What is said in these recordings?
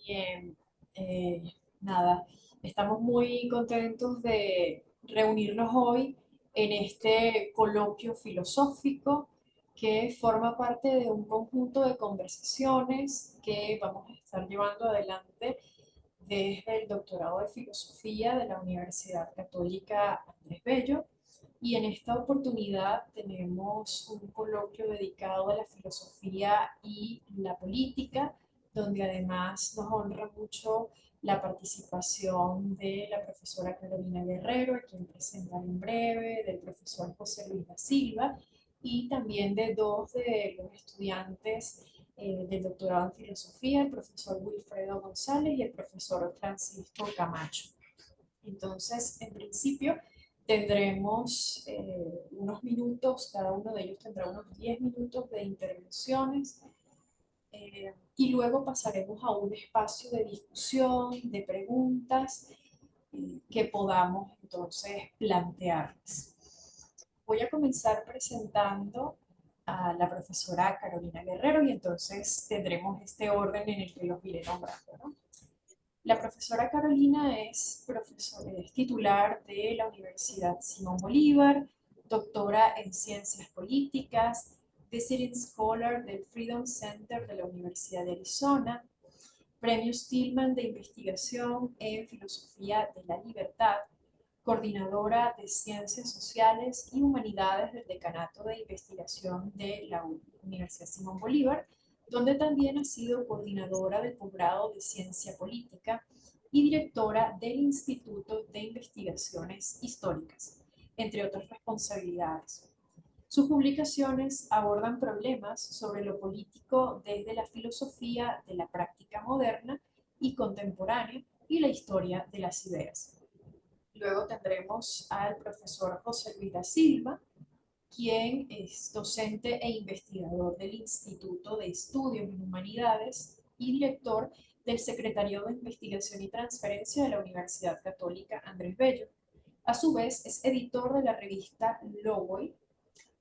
Bien, eh, nada, estamos muy contentos de reunirnos hoy en este coloquio filosófico que forma parte de un conjunto de conversaciones que vamos a estar llevando adelante desde el doctorado de filosofía de la Universidad Católica Andrés Bello. Y en esta oportunidad tenemos un coloquio dedicado a la filosofía y la política, donde además nos honra mucho la participación de la profesora Carolina Guerrero, a quien presentaré en breve, del profesor José Luis da Silva y también de dos de los estudiantes del doctorado en filosofía, el profesor Wilfredo González y el profesor Francisco Camacho. Entonces, en principio, tendremos unos minutos, cada uno de ellos tendrá unos 10 minutos de intervenciones y luego pasaremos a un espacio de discusión, de preguntas que podamos entonces plantearles. Voy a comenzar presentando a la profesora Carolina Guerrero y entonces tendremos este orden en el que los iré nombrando, ¿no? La profesora Carolina es titular de la Universidad Simón Bolívar, doctora en Ciencias Políticas, Visiting Scholar del Freedom Center de la Universidad de Arizona, Premio Stillman de Investigación en Filosofía de la Libertad, coordinadora de Ciencias Sociales y Humanidades del Decanato de Investigación de la Universidad Simón Bolívar, donde también ha sido coordinadora del posgrado de Ciencia Política y directora del Instituto de Investigaciones Históricas, entre otras responsabilidades. Sus publicaciones abordan problemas sobre lo político desde la filosofía de la práctica moderna y contemporánea y la historia de las ideas. Luego tendremos al profesor José Luis da Silva, quien es docente e investigador del Instituto de Estudios en Humanidades y director del Secretariado de Investigación y Transferencia de la Universidad Católica Andrés Bello. A su vez, es editor de la revista Logoy,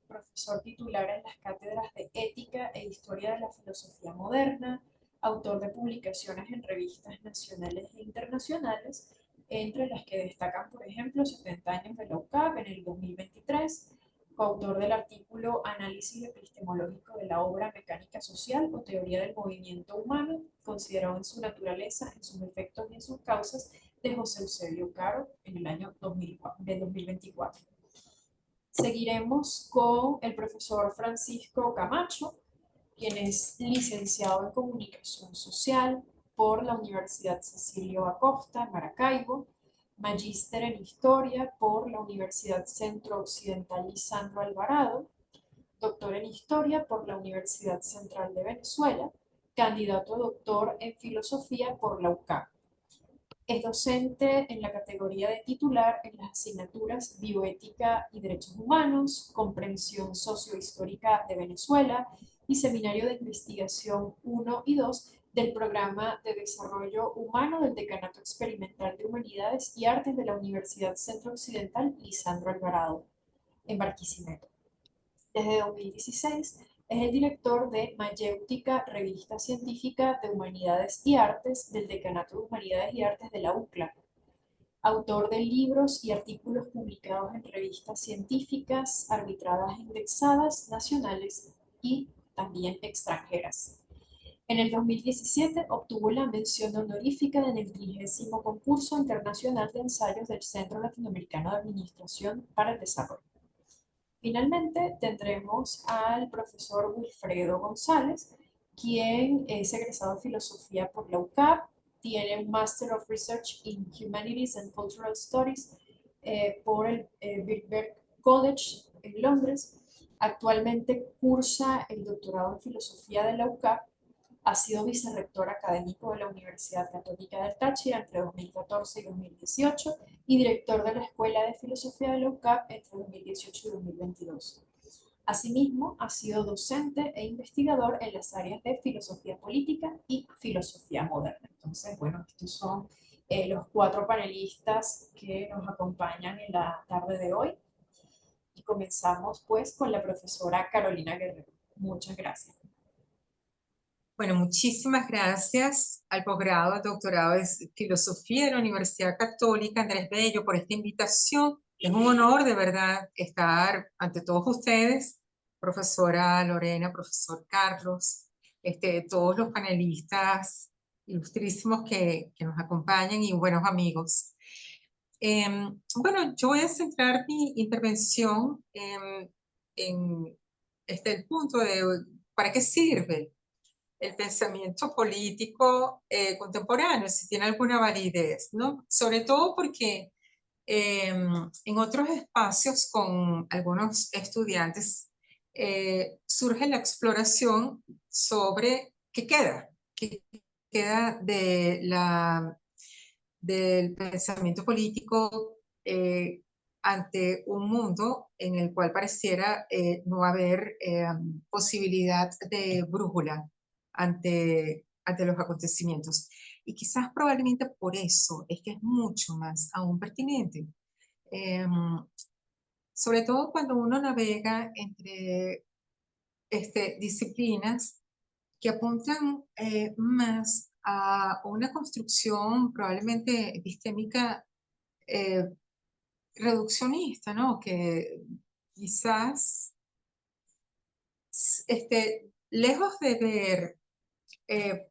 profesor titular en las cátedras de Ética e Historia de la Filosofía Moderna, autor de publicaciones en revistas nacionales e internacionales, entre las que destacan, por ejemplo, 70 años de la UCAP en el 2023, coautor del artículo Análisis epistemológico de la obra Mecánica Social o Teoría del Movimiento Humano, considerado en su naturaleza, en sus efectos y en sus causas, de José Eusebio Caro en el año 2024. Seguiremos con el profesor Francisco Camacho, quien es licenciado en Comunicación Social por la Universidad Cecilio Acosta, en Maracaibo, magíster en Historia por la Universidad Centro Occidental Lisandro Alvarado, doctor en Historia por la Universidad Central de Venezuela, candidato a doctor en Filosofía por la UCAM. Es docente en la categoría de titular en las asignaturas Bioética y Derechos Humanos, Comprensión Sociohistórica de Venezuela y Seminario de Investigación 1 y 2 del Programa de Desarrollo Humano del Decanato Experimental de Humanidades y Artes de la Universidad Centro Occidental Lisandro Alvarado, en Barquisimeto. Desde 2016 es el director de Mayéutica, revista científica de Humanidades y Artes del Decanato de Humanidades y Artes de la UCLA, autor de libros y artículos publicados en revistas científicas, arbitradas e indexadas, nacionales y también extranjeras. En el 2017 obtuvo la mención honorífica en el 30º Concurso Internacional de Ensayos del Centro Latinoamericano de Administración para el Desarrollo. Finalmente tendremos al profesor Wilfredo González, quien es egresado de Filosofía por la UCAP, tiene un Master of Research in Humanities and Cultural Studies por el Birkbeck College en Londres. Actualmente cursa el doctorado en Filosofía de la UCAP. Ha sido vicerrector académico de la Universidad Católica del Táchira entre 2014 y 2018 y director de la Escuela de Filosofía de la UCAP entre 2018 y 2022. Asimismo, ha sido docente e investigador en las áreas de filosofía política y filosofía moderna. Entonces, bueno, estos son los cuatro panelistas que nos acompañan en la tarde de hoy. Y comenzamos pues con la profesora Carolina Guerrero. Muchas gracias. Bueno, muchísimas gracias al posgrado, al doctorado de Filosofía de la Universidad Católica Andrés Bello por esta invitación. Es un honor de verdad estar ante todos ustedes, profesora Lorena, profesor Carlos, todos los panelistas ilustrísimos que nos acompañan y buenos amigos. Bueno, yo voy a centrar mi intervención en el punto de ¿para qué sirve el pensamiento político contemporáneo, si tiene alguna validez, ¿no? Sobre todo porque en otros espacios con algunos estudiantes surge la exploración sobre qué queda del pensamiento político ante un mundo en el cual pareciera no haber posibilidad de brújula ante los acontecimientos. Y quizás probablemente por eso es que es mucho más aún pertinente. Eh, Sobre todo cuando uno navega entre disciplinas que apuntan más a una construcción probablemente epistémica eh, reduccionista, ¿no? Que quizás, lejos de ver, eh,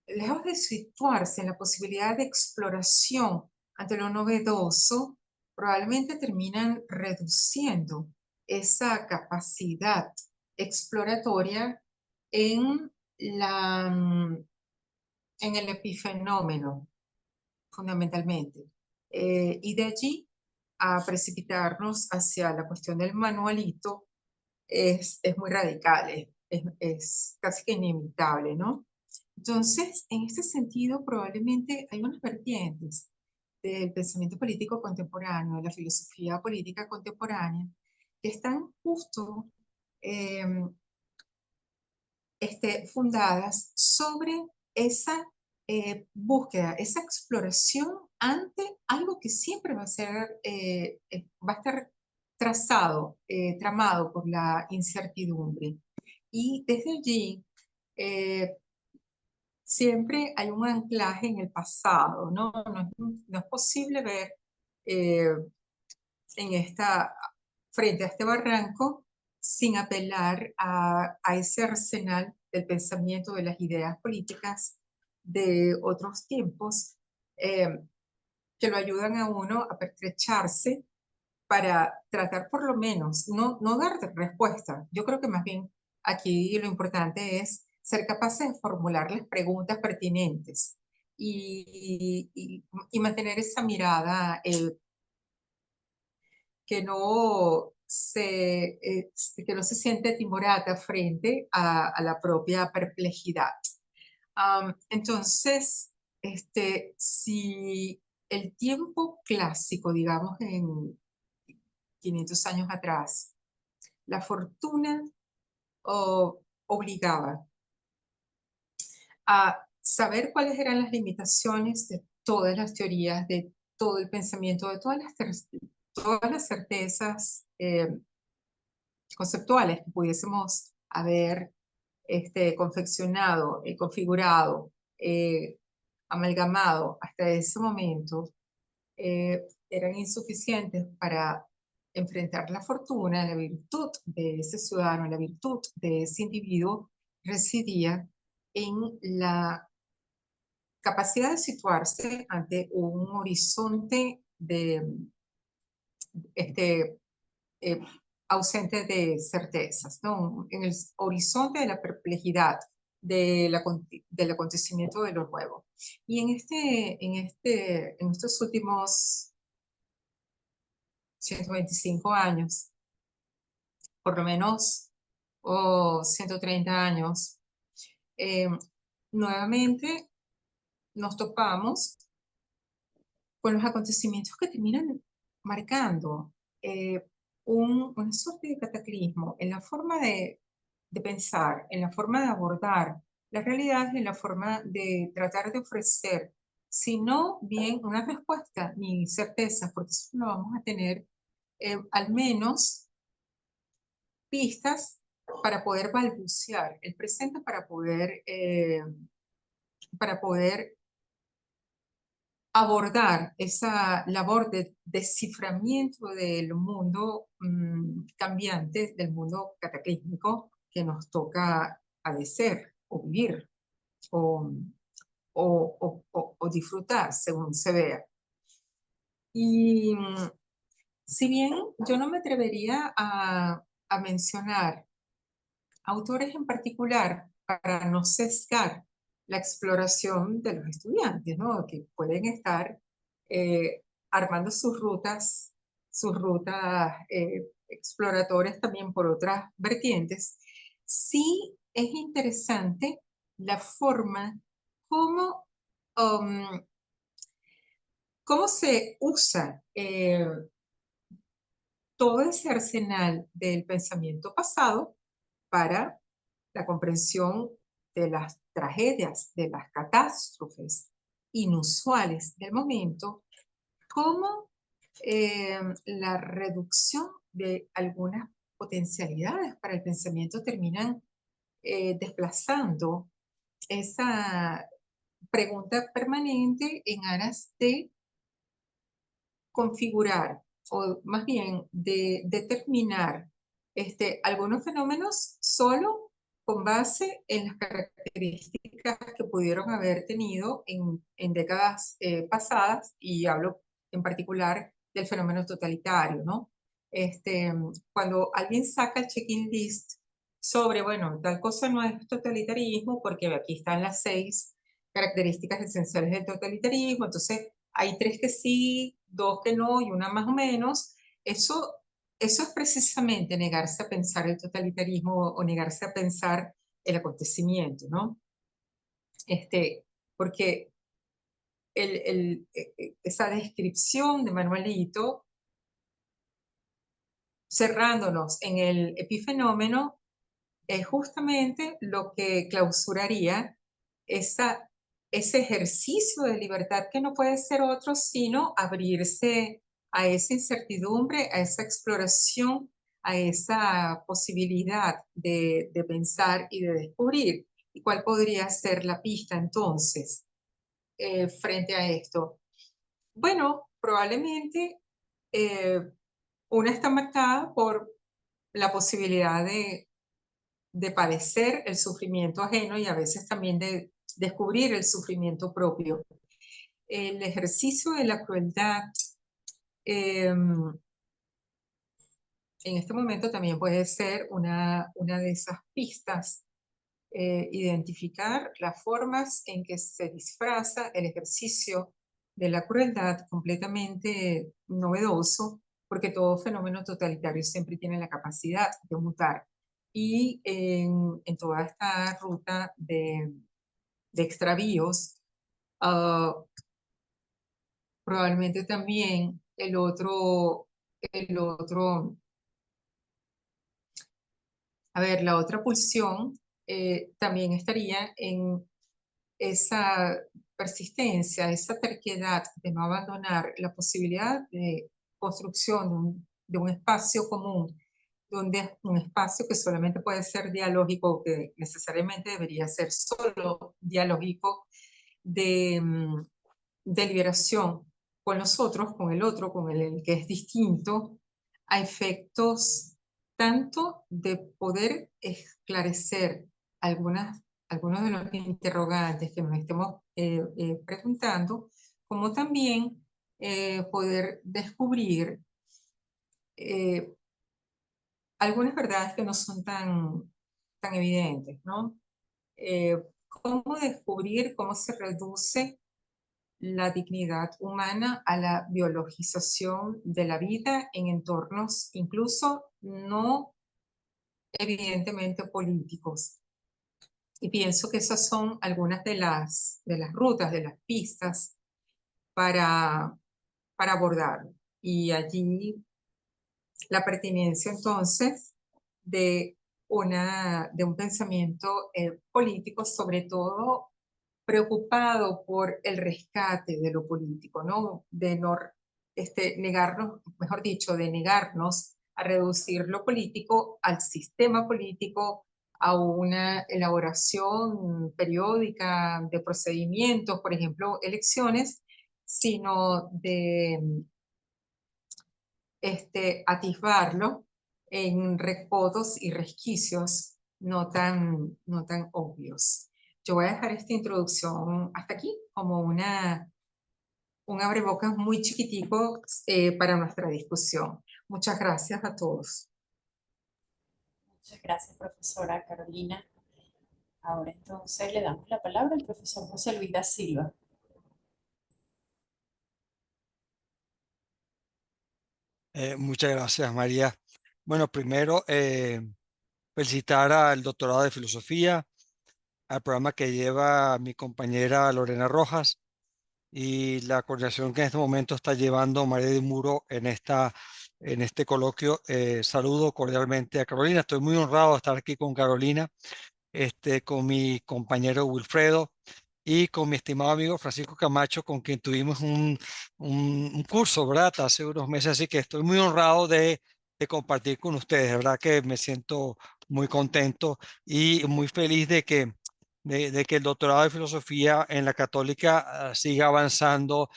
lejos de situarse en la posibilidad de exploración ante lo novedoso, probablemente terminan reduciendo esa capacidad exploratoria en en el epifenómeno, fundamentalmente. Y de allí a precipitarnos hacia la cuestión del manualito es muy radical, es casi que inevitable, ¿no? Entonces, en este sentido, probablemente hay unas vertientes del pensamiento político contemporáneo, de la filosofía política contemporánea, que están justo eh, fundadas sobre esa búsqueda, esa exploración ante algo que siempre va a ser, va a estar trazado, tramado por la incertidumbre. Y desde allí eh, siempre hay un anclaje en el pasado, ¿no? No es posible ver eh, en frente a este barranco sin apelar a ese arsenal del pensamiento, de las ideas políticas de otros tiempos eh, que lo ayudan a uno a pertrecharse para tratar por lo menos, no dar respuesta. Yo creo que más bien aquí lo importante es ser capaces de formularles preguntas pertinentes y mantener esa mirada que que no se siente timorata frente a la propia perplejidad. Entonces, si el tiempo clásico, digamos en 500 años atrás, la fortuna obligaba a saber cuáles eran las limitaciones de todas las teorías, de todo el pensamiento, de todas las certezas conceptuales que pudiésemos haber confeccionado, configurado, eh, amalgamado hasta ese momento, eran insuficientes para enfrentar la fortuna. La virtud de ese ciudadano, la virtud de ese individuo residía en la capacidad de situarse ante un horizonte este, eh, ausente de certezas, ¿no? En el horizonte de la perplejidad del acontecimiento de lo nuevo. Y en estos últimos 125 años, por lo menos, o 130 años, eh, nuevamente nos topamos con los acontecimientos que terminan marcando eh, una suerte de cataclismo en la forma de pensar, en la forma de abordar la realidad, en la forma de tratar de ofrecer, si no bien una respuesta ni certeza, porque eso no vamos a tener, al menos pistas para poder balbucear, el presente para poder abordar esa labor de desciframiento del mundo cambiante, del mundo cataclísmico que nos toca padecer o vivir o, o disfrutar según se vea. Y si bien yo no me atrevería a mencionar autores en particular para no sesgar la exploración de los estudiantes, ¿no? Que pueden estar armando sus rutas exploratorias también por otras vertientes. Sí es interesante la forma como, um, cómo se usa todo ese arsenal del pensamiento pasado para la comprensión de las tragedias, de las catástrofes inusuales del momento, como la reducción de algunas potencialidades para el pensamiento terminan desplazando esa pregunta permanente en aras de configurar o más bien de determinar algunos fenómenos solo con base en las características que pudieron haber tenido en décadas pasadas, y hablo en particular del fenómeno totalitario, ¿no? Cuando alguien saca el check-in list sobre, bueno, tal cosa no es totalitarismo, porque aquí están las 6 características esenciales del totalitarismo, entonces hay 3 que sí, 2 que no y una más o menos. Eso es precisamente negarse a pensar el totalitarismo o negarse a pensar el acontecimiento, ¿no? Porque esa descripción de Manuelito, cerrándonos en el epifenómeno, es justamente lo que clausuraría esa, ese ejercicio de libertad que no puede ser otro sino abrirse a esa incertidumbre, a esa exploración, a esa posibilidad de pensar y de descubrir. ¿Y cuál podría ser la pista entonces frente a esto? Bueno, probablemente eh, una está marcada por la posibilidad de padecer el sufrimiento ajeno y a veces también de descubrir el sufrimiento propio. El ejercicio de la crueldad en este momento también puede ser una de esas pistas, identificar las formas en que se disfraza el ejercicio de la crueldad completamente novedoso, porque todo fenómeno totalitario siempre tiene la capacidad de mutar. Y en toda esta ruta de extravíos, probablemente también el otro, a ver, la otra pulsión también estaría en esa persistencia, esa terquedad de no abandonar la posibilidad de construcción de un espacio común, donde un espacio que solamente puede ser dialógico, que necesariamente debería ser solo dialógico, de, de liberación con los otros, con el otro, con el que es distinto, a efectos tanto de poder esclarecer algunos de los interrogantes que nos estemos preguntando, como también poder descubrir eh, algunas verdades que no son tan evidentes, ¿no? Cómo descubrir cómo se reduce la dignidad humana a la biologización de la vida en entornos incluso no evidentemente políticos. Y pienso que esas son algunas de las rutas, de las pistas para, para abordarlo. Y allí la pertinencia entonces de, de un pensamiento político, sobre todo preocupado por el rescate de lo político, ¿no? De no negarnos, mejor dicho, de negarnos a reducir lo político al sistema político, a una elaboración periódica de procedimientos, por ejemplo, elecciones, sino de atisbarlo en recodos y resquicios no tan obvios. Yo voy a dejar esta introducción hasta aquí como un abrebocas muy chiquitico para nuestra discusión. Muchas gracias a todos. Muchas gracias, profesora Carolina. Ahora entonces le damos la palabra al profesor José Luis da Silva. Muchas gracias, María. Bueno, primero, felicitar al doctorado de filosofía, al programa que lleva mi compañera Lorena Rojas y la coordinación que en este momento está llevando María de Muro en este coloquio. Saludo cordialmente a Carolina. Estoy muy honrado de estar aquí con Carolina, con mi compañero Wilfredo y con mi estimado amigo Francisco Camacho, con quien tuvimos un curso, ¿verdad? Hace unos meses, así que estoy muy honrado de compartir con ustedes, ¿verdad? Que me siento muy contento y muy feliz de que el doctorado de filosofía en la Católica siga avanzando,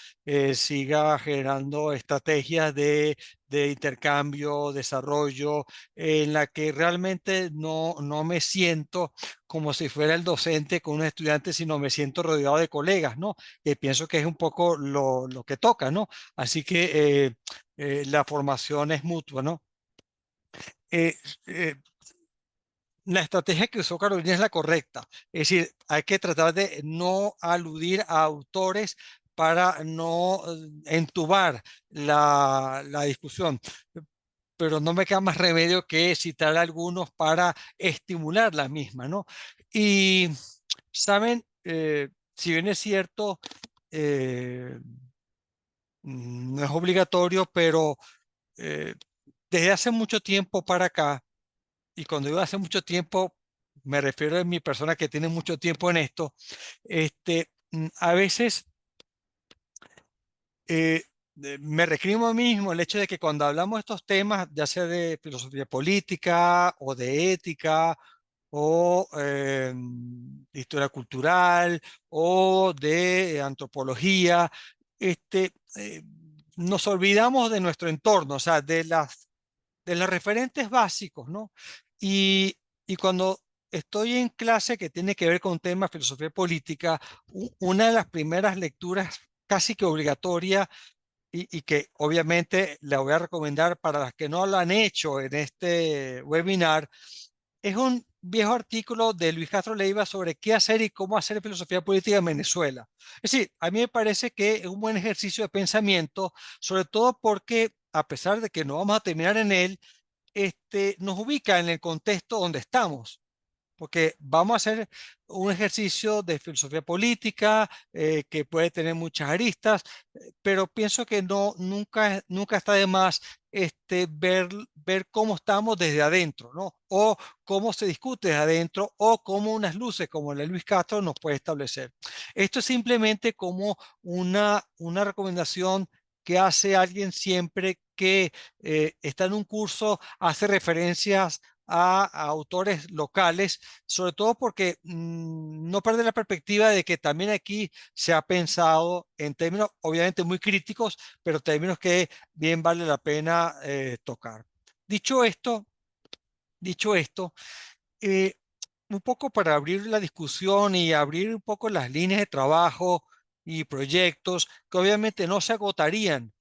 siga generando estrategias de intercambio, desarrollo, en la que realmente no me siento como si fuera el docente con un estudiante, sino me siento rodeado de colegas, ¿no? Que pienso que es un poco lo que toca, ¿no? Así que la formación es mutua, ¿no? Eh, eh, la estrategia que usó Carolina es la correcta. Es decir, hay que tratar de no aludir a autores para no entubar la discusión, pero no me queda más remedio que citar algunos para estimular la misma, ¿no? Y, ¿saben? Si bien es cierto, eh, no es obligatorio, pero eh, desde hace mucho tiempo para acá, y cuando digo hace mucho tiempo, me refiero a mi persona que tiene mucho tiempo en esto, a veces me recrimo a mí mismo el hecho de que cuando hablamos de estos temas, ya sea de filosofía política o de ética o de historia cultural o de antropología, nos olvidamos de nuestro entorno, o sea, de los referentes básicos, ¿no? Y, y cuando estoy en clase que tiene que ver con temas de filosofía política, una de las primeras lecturas casi que obligatoria y que obviamente la voy a recomendar para las que no lo han hecho en este webinar, es un viejo artículo de Luis Castro Leiva sobre qué hacer y cómo hacer filosofía política en Venezuela. Es decir, a mí me parece que es un buen ejercicio de pensamiento, sobre todo porque a pesar de que no vamos a terminar en él, nos ubica en el contexto donde estamos, porque vamos a hacer un ejercicio de filosofía política que puede tener muchas aristas, pero pienso que nunca está de más ver cómo estamos desde adentro, ¿no? O cómo se discute desde adentro, o cómo unas luces como la de Luis Castro nos puede establecer. Esto es simplemente como una recomendación que hace alguien siempre que está en un curso, hace referencias a autores locales, sobre todo porque no perder la perspectiva de que también aquí se ha pensado en términos obviamente muy críticos, pero términos que bien vale la pena tocar. Dicho esto, dicho esto, eh, un poco para abrir la discusión y abrir un poco las líneas de trabajo y proyectos que obviamente no se agotarían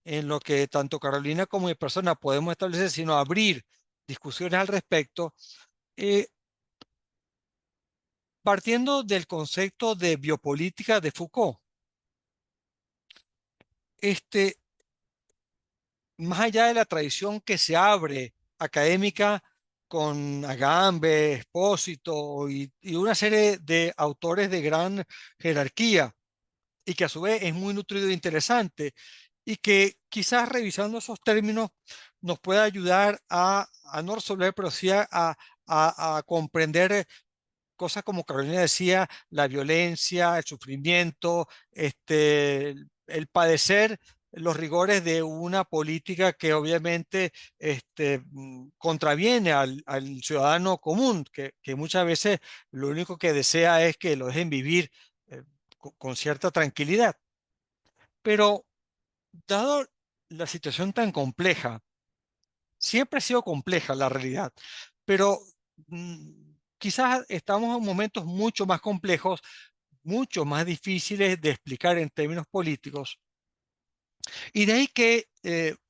en lo que tanto Carolina como mi persona podemos establecer, sino abrir discusiones al respecto, eh, partiendo del concepto de biopolítica de Foucault. Este, Más allá de la tradición que se abre académica con Agamben, Expósito y una serie de autores de gran jerarquía, y que a su vez es muy nutrido e interesante, y que quizás revisando esos términos nos pueda ayudar a no resolver, pero sí a comprender cosas como Carolina decía, la violencia, el sufrimiento, el padecer los rigores de una política que obviamente contraviene al ciudadano común, que muchas veces lo único que desea es que lo dejen vivir con cierta tranquilidad. Pero dado la situación tan compleja, siempre ha sido compleja la realidad, pero quizás estamos en momentos mucho más complejos, mucho más difíciles de explicar en términos políticos. Y de ahí que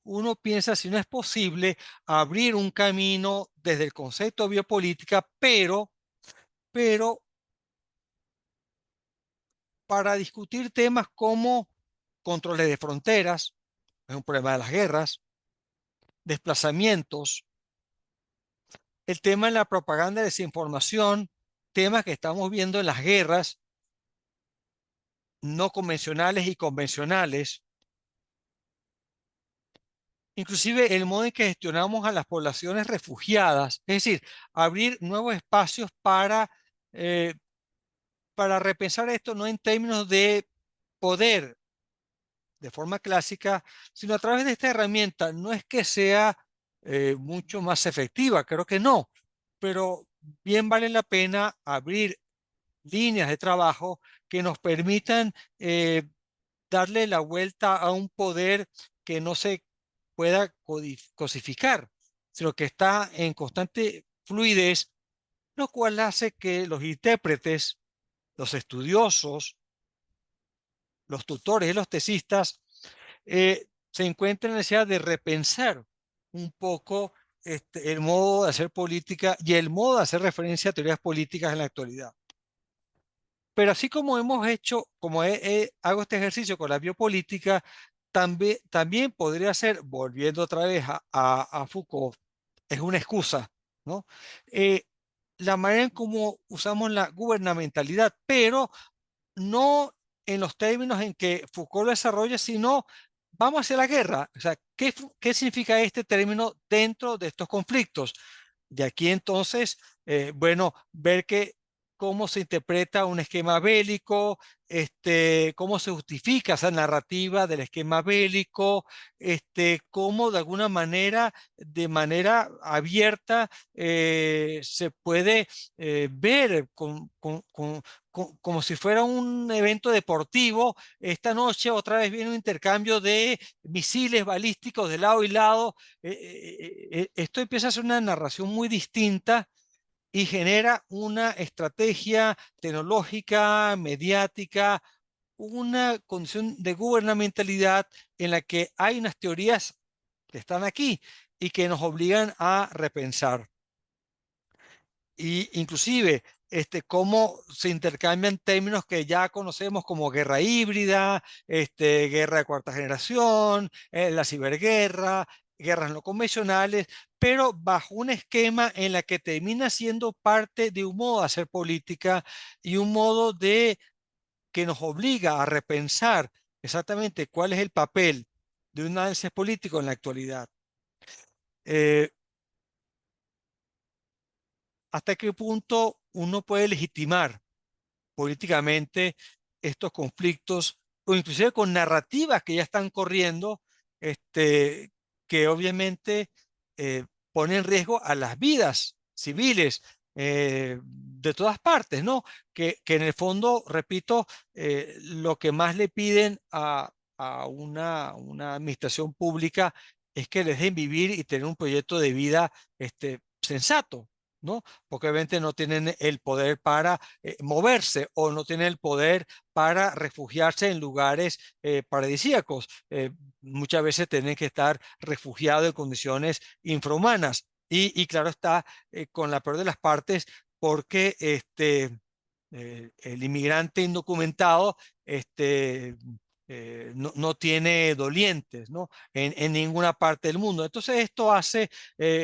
uno piensa si no es posible abrir un camino desde el concepto de biopolítica, pero para discutir temas como controles de fronteras, es un problema de las guerras, desplazamientos, el tema de la propaganda de desinformación, temas que estamos viendo en las guerras no convencionales y convencionales, inclusive el modo en que gestionamos a las poblaciones refugiadas, es decir, abrir nuevos espacios eh, para repensar esto no en términos de poder de forma clásica, sino a través de esta herramienta. No es que sea mucho más efectiva, creo que no, pero bien vale la pena abrir líneas de trabajo que nos permitan darle la vuelta a un poder que no se pueda cosificar, sino que está en constante fluidez, lo cual hace que los intérpretes, los estudiosos, los tutores y los tesistas se encuentran en la necesidad de repensar un poco el modo de hacer política y el modo de hacer referencia a teorías políticas en la actualidad. Pero así como hemos hecho, como hago este ejercicio con la biopolítica, también podría ser, volviendo otra vez a Foucault, es una excusa, ¿no? Eh, la manera en cómo usamos la gubernamentalidad, pero no en los términos en que Foucault lo desarrolla, sino vamos hacia la guerra. O sea, ¿qué significa este término dentro de estos conflictos? De aquí entonces, bueno, ver cómo se interpreta un esquema bélico, cómo se justifica esa narrativa del esquema bélico, cómo de alguna manera, de manera abierta, se puede ver como si fuera un evento deportivo. Esta noche otra vez viene un intercambio de misiles balísticos de lado y lado. Esto empieza a ser una narración muy distinta y genera una estrategia tecnológica, mediática, una condición de gubernamentalidad en la que hay unas teorías que están aquí y que nos obligan a repensar. Y inclusive cómo se intercambian términos que ya conocemos como guerra híbrida, guerra de cuarta generación, la ciberguerra, guerras no convencionales, pero bajo un esquema en la que termina siendo parte de un modo de hacer política y un modo de que nos obliga a repensar exactamente cuál es el papel de un análisis político en la actualidad. Eh, ¿Hasta qué punto uno puede legitimar políticamente estos conflictos o inclusive con narrativas que ya están corriendo, que obviamente ponen en riesgo a las vidas civiles de todas partes, ¿no? Que en el fondo, repito, lo que más le piden a una administración pública es que les dejen vivir y tener un proyecto de vida sensato, ¿no? Porque obviamente no tienen el poder para moverse o no tienen el poder para refugiarse en lugares paradisíacos. Muchas veces tienen que estar refugiados en condiciones infrahumanas. Y claro está, con la peor de las partes, porque el inmigrante indocumentado no tiene dolientes, ¿no? En ninguna parte del mundo. Entonces esto hace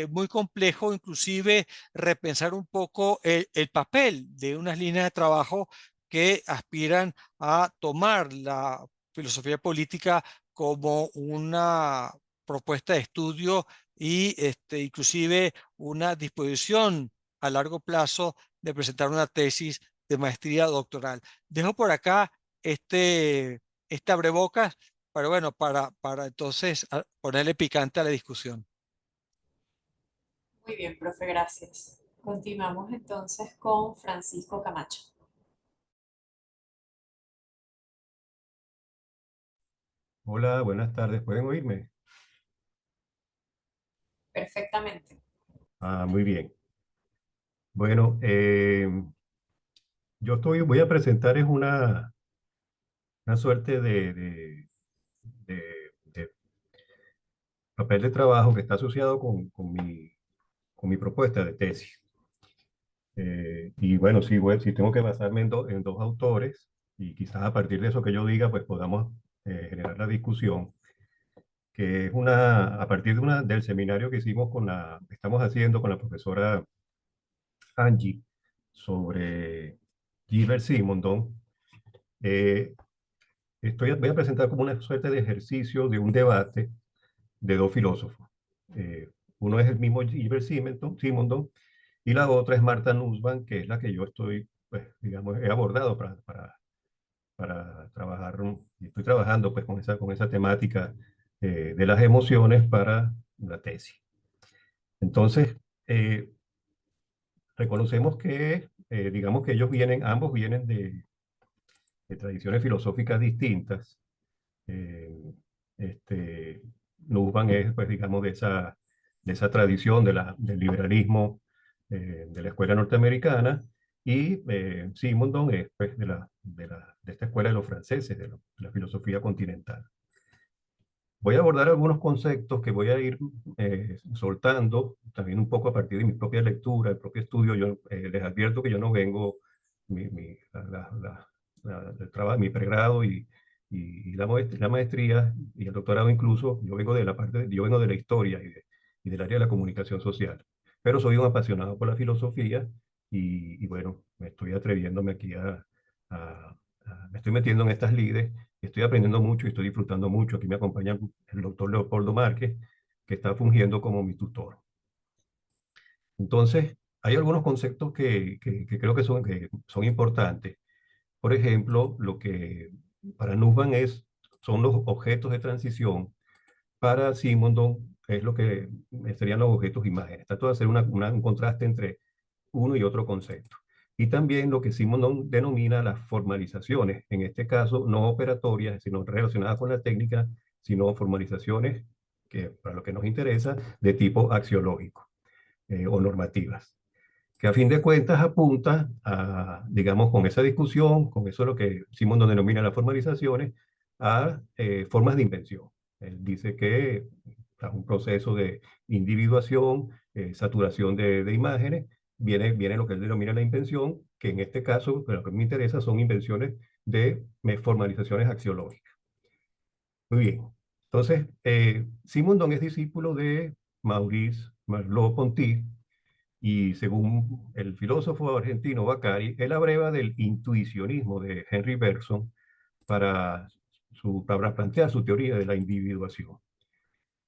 muy complejo inclusive repensar un poco el papel de unas líneas de trabajo que aspiran a tomar la filosofía política como una propuesta de estudio y inclusive una disposición a largo plazo de presentar una tesis de maestría doctoral. Dejo por acá este abrebocas pero bueno, para entonces ponerle picante a la discusión. Muy bien, profe, gracias. Continuamos entonces con Francisco Camacho. Hola, buenas tardes. ¿Pueden oírme? Perfectamente. Ah, muy bien. Bueno, voy a presentar es una suerte de papel de trabajo que está asociado con mi propuesta de tesis. Y bueno, sí tengo que basarme en dos autores y quizás a partir de eso que yo diga, pues podamos generar la discusión, que es a partir del seminario que estamos haciendo con la profesora Angie sobre Gilbert Simondon. Eh, Voy a presentar como una suerte de ejercicio de un debate de dos filósofos. Uno es el mismo Gilbert Simondon y la otra es Martha Nussbaum, que es la que yo pues, digamos, he abordado para trabajar, y estoy trabajando pues con esa temática de las emociones para la tesis. Entonces, eh, reconocemos que, digamos que ambos vienen de tradiciones filosóficas distintas. Eh, Nussbaum es, pues, digamos, de esa tradición del liberalismo de la escuela norteamericana, y Simondon es, pues, de esta escuela de los franceses, de la filosofía continental. Voy a abordar algunos conceptos que voy a ir soltando, también un poco a partir de mi propia lectura, el propio estudio. Yo les advierto que yo no vengo, mi pregrado y la maestría y el doctorado incluso, yo vengo de la historia y del área de la comunicación social. Pero soy un apasionado por la filosofía y bueno, me estoy atreviéndome aquí me estoy metiendo en estas lides. Estoy aprendiendo mucho y estoy disfrutando mucho. Aquí me acompaña el doctor Leopoldo Márquez, que está fungiendo como mi tutor. Entonces, hay algunos conceptos que creo que son importantes. Por ejemplo, lo que para Nussbaum son los objetos de transición. Para Simondon es lo que serían los objetos imágenes. Trato de hacer un contraste entre uno y otro concepto. Y también lo que Simondon denomina las formalizaciones, en este caso no operatorias, sino relacionadas con la técnica, sino formalizaciones que, para lo que nos interesa, de tipo axiológico o normativas, que a fin de cuentas apunta a, digamos, con esa discusión, con eso lo que Simondon denomina las formalizaciones, a formas de invención. Él dice que tras un proceso de individuación, saturación de imágenes, viene lo que él denomina la invención, que en este caso, lo que me interesa son invenciones de formalizaciones axiológicas. Muy bien. Entonces, Simondon es discípulo de Maurice Merleau-Ponty, y según el filósofo argentino Bacari, él abreva del intuicionismo de Henry Bergson para plantear su teoría de la individuación.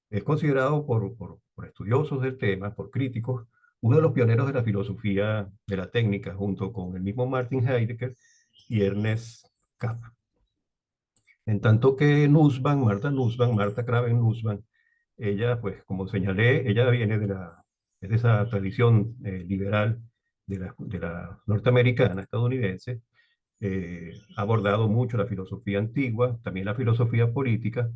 Es considerado por estudiosos del tema, por críticos, uno de los pioneros de la filosofía de la técnica, junto con el mismo Martin Heidegger y Ernest Kapp. En tanto que Martha Craven Nussbaum, ella, pues como señalé, ella viene es de esa tradición liberal de la norteamericana, estadounidense. Ha abordado mucho la filosofía antigua, también la filosofía política,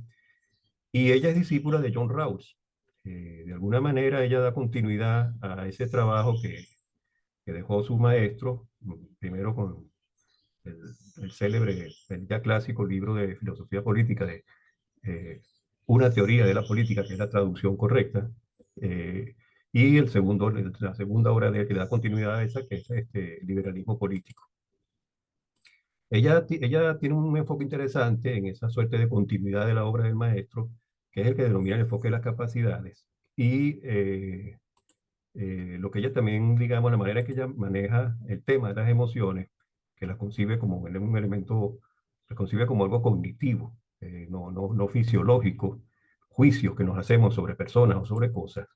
y ella es discípula de John Rawls. De alguna manera ella da continuidad a ese trabajo que dejó su maestro, primero con el, el célebre, el ya clásico libro de filosofía política de Una teoría de la política, que es la traducción correcta, y la segunda obra de que da continuidad a esa, que es liberalismo político. Ella tiene un enfoque interesante en esa suerte de continuidad de la obra del maestro, que es el que denomina el enfoque de las capacidades. Y lo que ella también, digamos, la manera en que ella maneja el tema de las emociones, que las concibe como un elemento, las concibe como algo cognitivo, no fisiológico, juicios que nos hacemos sobre personas o sobre cosas.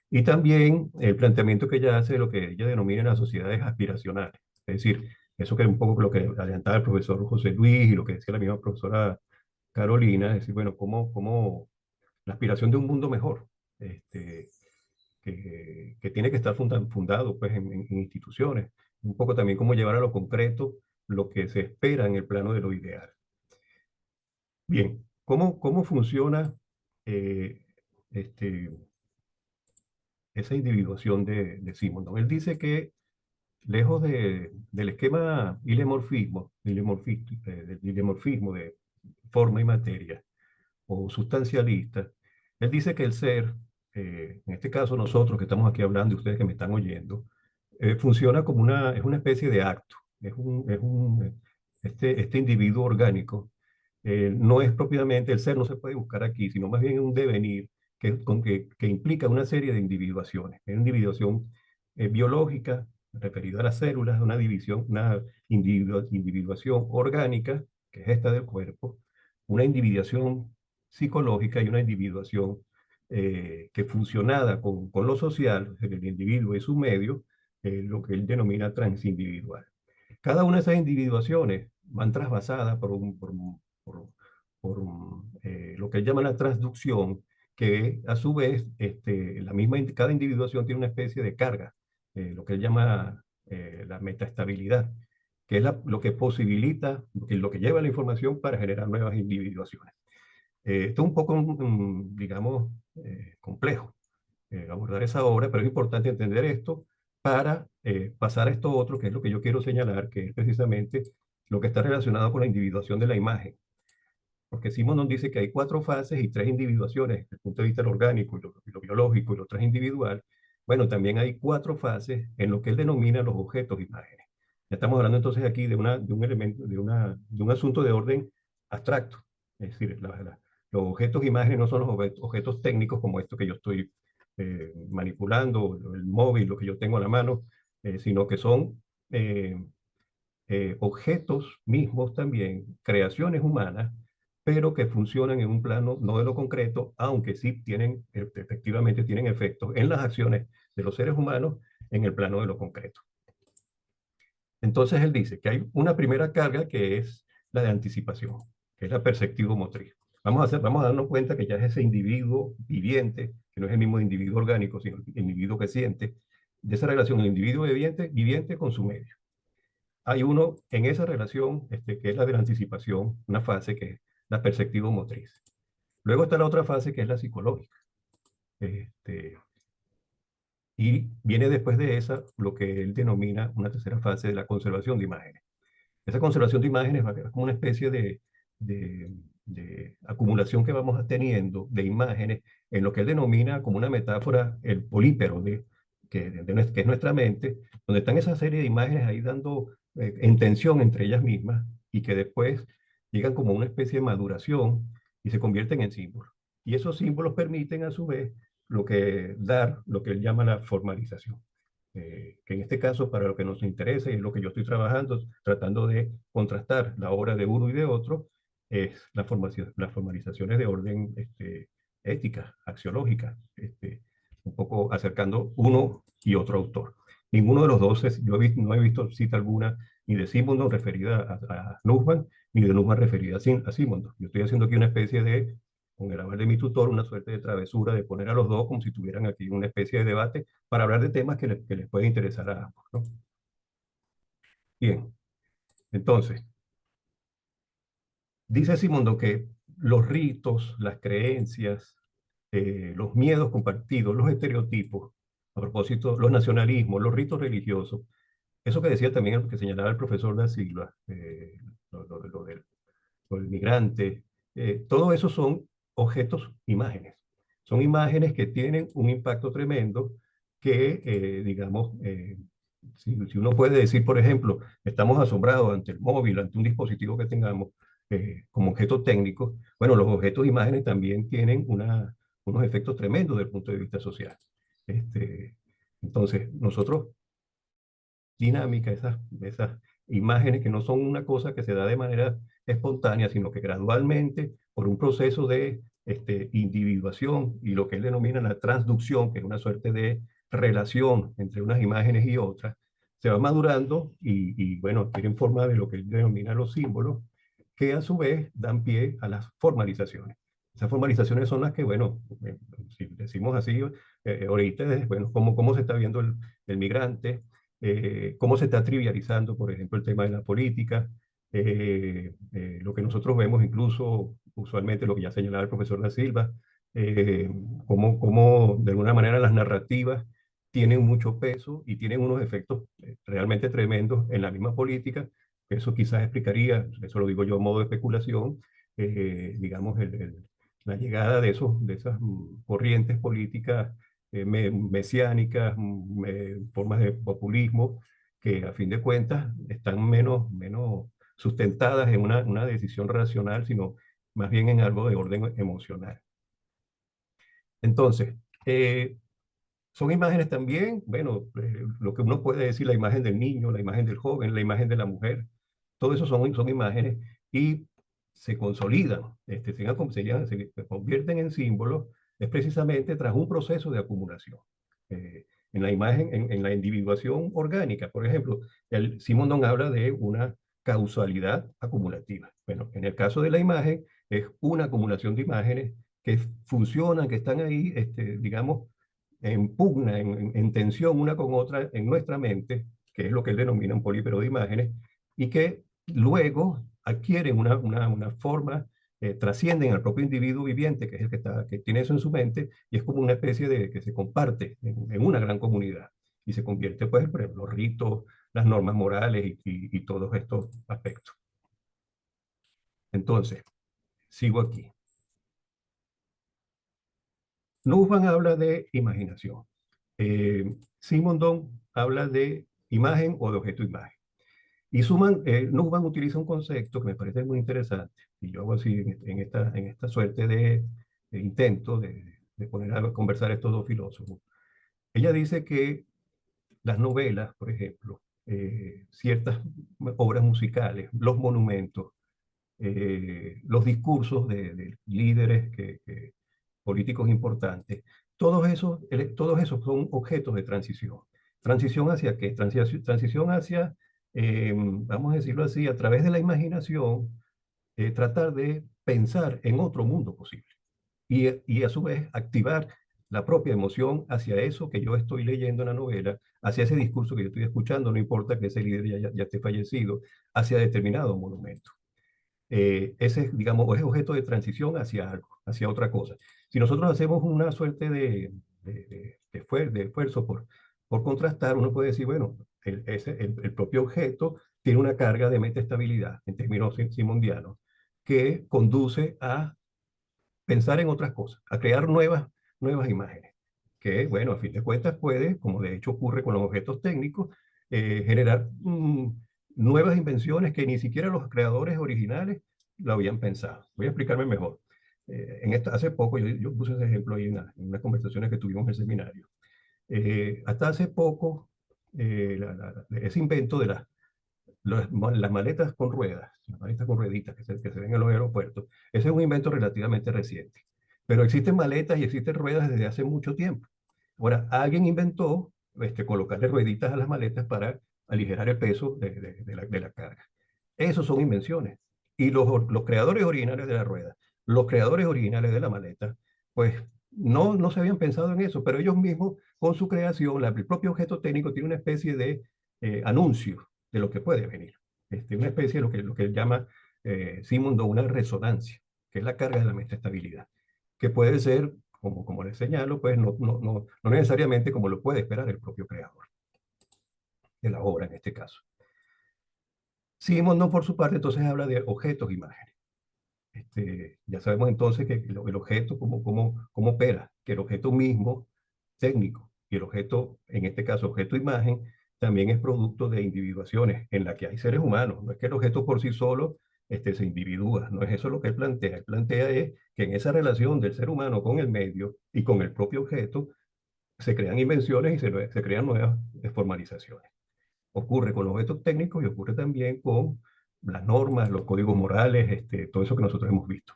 Y también el planteamiento que ella hace de lo que ella denomina las sociedades aspiracionales. Es decir, eso que es un poco lo que adelantaba el profesor José Luis y lo que decía la misma profesora Carolina, es decir, bueno, cómo la aspiración de un mundo mejor, este, que tiene que estar fundado pues, en instituciones, un poco también cómo llevar a lo concreto lo que se espera en el plano de lo ideal. Bien, ¿cómo funciona eh, este, esa individuación de Simondon? Él dice que lejos del esquema del ilemorfismo de forma y materia o sustancialista, él dice que el ser, en este caso nosotros que estamos aquí hablando y ustedes que me están oyendo, funciona como es una especie de acto, este individuo orgánico no es propiamente, el ser no se puede buscar aquí, sino más bien un devenir que implica una serie de individuaciones. Es una individuación biológica, referida a las células, una división, una individuación orgánica, que es esta del cuerpo, una individuación psicológica y una individuación que fusionada con lo social, el individuo y su medio, lo que él denomina transindividual. Cada una de esas individuaciones van trasvasadas por lo que él llama la transducción, que a su vez cada individuación tiene una especie de carga, lo que él llama la metaestabilidad, que es lo que posibilita, lo que lleva la información para generar nuevas individuaciones. Esto es un poco, digamos, complejo abordar esa obra, pero es importante entender esto para pasar a esto otro, que es lo que yo quiero señalar, que es precisamente lo que está relacionado con la individuación de la imagen. Porque Simon nos dice que hay 4 fases y 3 individuaciones, desde el punto de vista lo orgánico, lo biológico y lo transindividual. Bueno, también hay 4 fases en lo que él denomina los objetos imágenes. Ya estamos hablando entonces aquí de un elemento, de un asunto de orden abstracto. Es decir, los objetos imágenes no son los objetos técnicos como esto que yo estoy manipulando, el móvil, lo que yo tengo a la mano, sino que son objetos mismos también, creaciones humanas, pero que funcionan en un plano no de lo concreto, aunque sí efectivamente tienen efectos en las acciones de los seres humanos en el plano de lo concreto. Entonces él dice que hay una primera carga que es la de anticipación, que es la perceptivo motriz. Vamos a darnos cuenta que ya es ese individuo viviente, que no es el mismo individuo orgánico, sino el individuo que siente, de esa relación del individuo viviente con su medio. Hay uno en esa relación, que es la de la anticipación, una fase que es la perceptivo motriz. Luego está la otra fase que es la psicológica. Y viene después de esa lo que él denomina una tercera fase de la conservación de imágenes. Esa conservación de imágenes es como una especie de acumulación que vamos teniendo de imágenes en lo que él denomina como una metáfora el polípero, que es nuestra mente, donde están esa serie de imágenes ahí dando en tensión entre ellas mismas y que después llegan como una especie de maduración y se convierten en símbolos. Y esos símbolos permiten a su vez lo que él llama la formalización. Que en este caso, para lo que nos interesa y es lo que yo estoy trabajando, tratando de contrastar la obra de uno y de otro, es las formalizaciones de orden ética, axiológica, un poco acercando uno y otro autor. Ninguno de los dos, no he visto cita alguna ni de Simondon referida a Nussbaum, ni de Nussbaum referida a Simondon. Yo estoy haciendo aquí una especie de, con el aval de mi tutor, una suerte de travesura de poner a los dos como si tuvieran aquí una especie de debate para hablar de temas que les puede interesar a ambos, ¿no? Bien, entonces, dice Simondon que los ritos, las creencias, los miedos compartidos, los estereotipos, a propósito, los nacionalismos, los ritos religiosos, eso que decía también, que señalaba el profesor da Silva, lo del migrante, todo eso son objetos, imágenes. Son imágenes que tienen un impacto tremendo que, digamos, si uno puede decir, por ejemplo, estamos asombrados ante el móvil, ante un dispositivo que tengamos como objeto técnico, bueno, los objetos imágenes también tienen unos efectos tremendos desde el punto de vista social. Entonces, nosotros, dinámica, esas imágenes que no son una cosa que se da de manera espontánea, sino que gradualmente, por un proceso de individuación y lo que él denomina la transducción, que es una suerte de relación entre unas imágenes y otras, se va madurando y bueno, tienen forma de lo que él denomina los símbolos, que a su vez dan pie a las formalizaciones. Esas formalizaciones son las que, bueno, si decimos así, ahorita, bueno, cómo se está viendo el migrante, cómo se está trivializando, por ejemplo, el tema de la política, lo que nosotros vemos incluso, usualmente lo que ya señalaba el profesor Da Silva, eh, cómo de alguna manera las narrativas tienen mucho peso y tienen unos efectos realmente tremendos en la misma política. Eso quizás explicaría, eso lo digo yo a modo de especulación, digamos, la llegada de esas corrientes políticas mesiánicas, formas de populismo, que a fin de cuentas están menos sustentadas en una decisión racional, sino más bien en algo de orden emocional. Entonces, son imágenes también, bueno, lo que uno puede decir, la imagen del niño, la imagen del joven, la imagen de la mujer, todo eso son imágenes y se consolidan, se convierten en símbolos, es precisamente tras un proceso de acumulación. En la imagen, en la individuación orgánica, por ejemplo, el Simondon habla de una causalidad acumulativa. Bueno, en el caso de la imagen, es una acumulación de imágenes que funcionan, que están ahí, digamos, en pugna, en tensión una con otra en nuestra mente, que es lo que él denomina un polípero de imágenes, y que luego adquieren una forma, trascienden al propio individuo viviente, que es el que tiene eso en su mente, y es como una especie de que se comparte en una gran comunidad, y se convierte, pues, en los ritos, las normas morales y todos estos aspectos. Entonces, sigo aquí. Nussbaum habla de imaginación. Simondon habla de imagen o de objeto-imagen. Y Nussbaum utiliza un concepto que me parece muy interesante, y yo hago así en esta suerte de intento de poner a conversar estos dos filósofos. Ella dice que las novelas, por ejemplo, ciertas obras musicales, los monumentos, los discursos de líderes políticos importantes, todos esos son objetos de transición. ¿Transición hacia qué? Transición hacia, vamos a decirlo así, a través de la imaginación, tratar de pensar en otro mundo posible y a su vez activar la propia emoción hacia eso que yo estoy leyendo en la novela, hacia ese discurso que yo estoy escuchando, no importa que ese líder ya esté fallecido, hacia determinado monumento. Ese, digamos, es objeto de transición hacia algo, hacia otra cosa. Si nosotros hacemos una suerte de esfuerzo por contrastar, uno puede decir, bueno, el propio objeto tiene una carga de metaestabilidad, en términos simondianos, que conduce a pensar en otras cosas, a crear nuevas imágenes, que, bueno, a fin de cuentas puede, como de hecho ocurre con los objetos técnicos, generar nuevas invenciones que ni siquiera los creadores originales lo habían pensado. Voy a explicarme mejor. Hace poco, yo puse ese ejemplo ahí en unas conversaciones que tuvimos en el seminario. Hasta hace poco, ese invento de las maletas con ruedas, las maletas con rueditas que se ven en los aeropuertos, ese es un invento relativamente reciente. Pero existen maletas y existen ruedas desde hace mucho tiempo. Ahora, alguien inventó colocarle rueditas a las maletas para aligerar el peso de la carga. Esos son invenciones. Y los creadores originales de la rueda, los creadores originales de la maleta, pues no se habían pensado en eso, pero ellos mismos, con su creación, el propio objeto técnico tiene una especie de anuncio de lo que puede venir. Una especie de lo que él llama Simondon una resonancia, que es la carga de la metaestabilidad, que puede ser, como les señalo, pues no necesariamente como lo puede esperar el propio creador de la obra en este caso. Simondon, por su parte, entonces habla de objetos e imágenes. Ya sabemos entonces que el objeto, cómo opera, que el objeto mismo, técnico, y el objeto, en este caso, objeto-imagen, también es producto de individuaciones en la que hay seres humanos. No es que el objeto por sí solo se individúa, no es eso lo que él plantea. Él plantea es que en esa relación del ser humano con el medio y con el propio objeto, se crean invenciones y se crean nuevas formalizaciones. Ocurre con los objetos técnicos y ocurre también con las normas, los códigos morales, todo eso que nosotros hemos visto.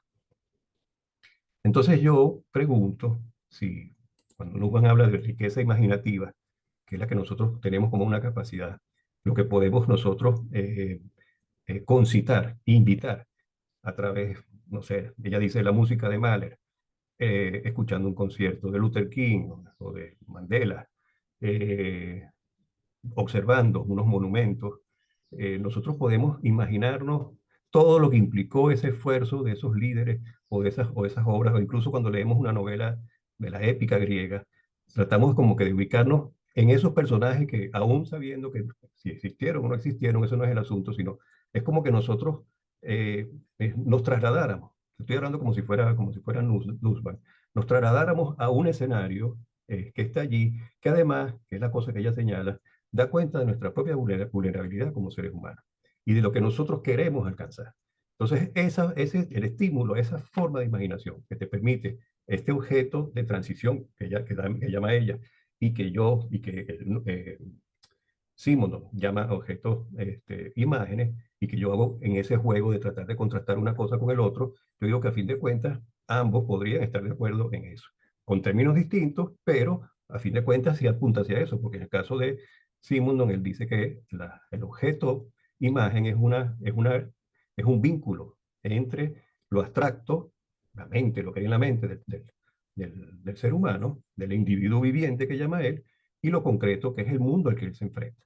Entonces yo pregunto si cuando Nussbaum habla de riqueza imaginativa, que es la que nosotros tenemos como una capacidad, lo que podemos nosotros concitar, invitar, a través, no sé, ella dice la música de Mahler, escuchando un concierto de Luther King o de Mandela, eh, observando unos monumentos, nosotros podemos imaginarnos todo lo que implicó ese esfuerzo de esos líderes o esas obras, o incluso cuando leemos una novela de la épica griega, tratamos como que de ubicarnos en esos personajes que aún sabiendo que si existieron o no existieron, eso no es el asunto, sino es como que nosotros nos trasladáramos. Estoy hablando como si fuera Nussbaum. Nos trasladáramos a un escenario que está allí, que además, que es la cosa que ella señala, da cuenta de nuestra propia vulnerabilidad como seres humanos y de lo que nosotros queremos alcanzar. Entonces, ese el estímulo, esa forma de imaginación que te permite este objeto de transición que llama ella y que yo, y que Simondon llama objetos, imágenes, y que yo hago en ese juego de tratar de contrastar una cosa con el otro, yo digo que a fin de cuentas ambos podrían estar de acuerdo en eso, con términos distintos, pero a fin de cuentas sí apunta hacia eso, porque en el caso de Simondon, él dice que el objeto imagen es un vínculo entre lo abstracto, la mente, lo que hay en la mente del ser humano, del individuo viviente que llama él, y lo concreto, que es el mundo al que él se enfrenta.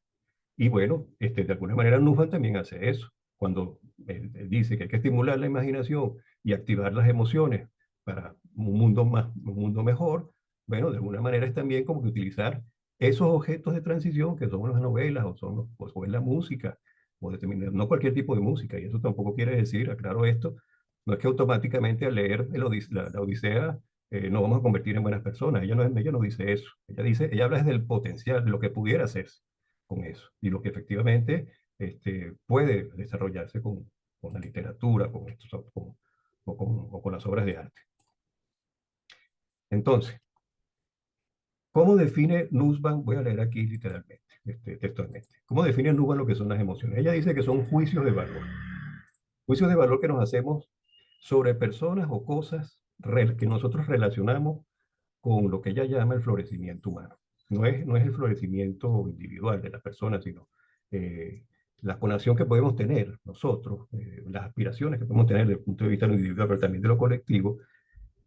Y bueno, de alguna manera Nussbaum también hace eso. Cuando él dice que hay que estimular la imaginación y activar las emociones para un mundo mejor, bueno, de alguna manera es también como que utilizar esos objetos de transición que son las novelas o es la música, no cualquier tipo de música. Y eso tampoco quiere decir, aclaro esto, no es que automáticamente al leer la Odisea nos vamos a convertir en buenas personas. Ella no dice eso. Ella habla desde el potencial, de lo que pudiera hacerse con eso y lo que efectivamente puede desarrollarse con la literatura, o con las obras de arte. Entonces, ¿cómo define Nussbaum? Voy a leer aquí literalmente, textualmente. ¿Cómo define Nussbaum lo que son las emociones? Ella dice que son juicios de valor. Juicios de valor que nos hacemos sobre personas o cosas que nosotros relacionamos con lo que ella llama el florecimiento humano. No es el florecimiento individual de la persona, sino la conexión que podemos tener nosotros, las aspiraciones que podemos tener desde el punto de vista de lo individual, pero también de lo colectivo,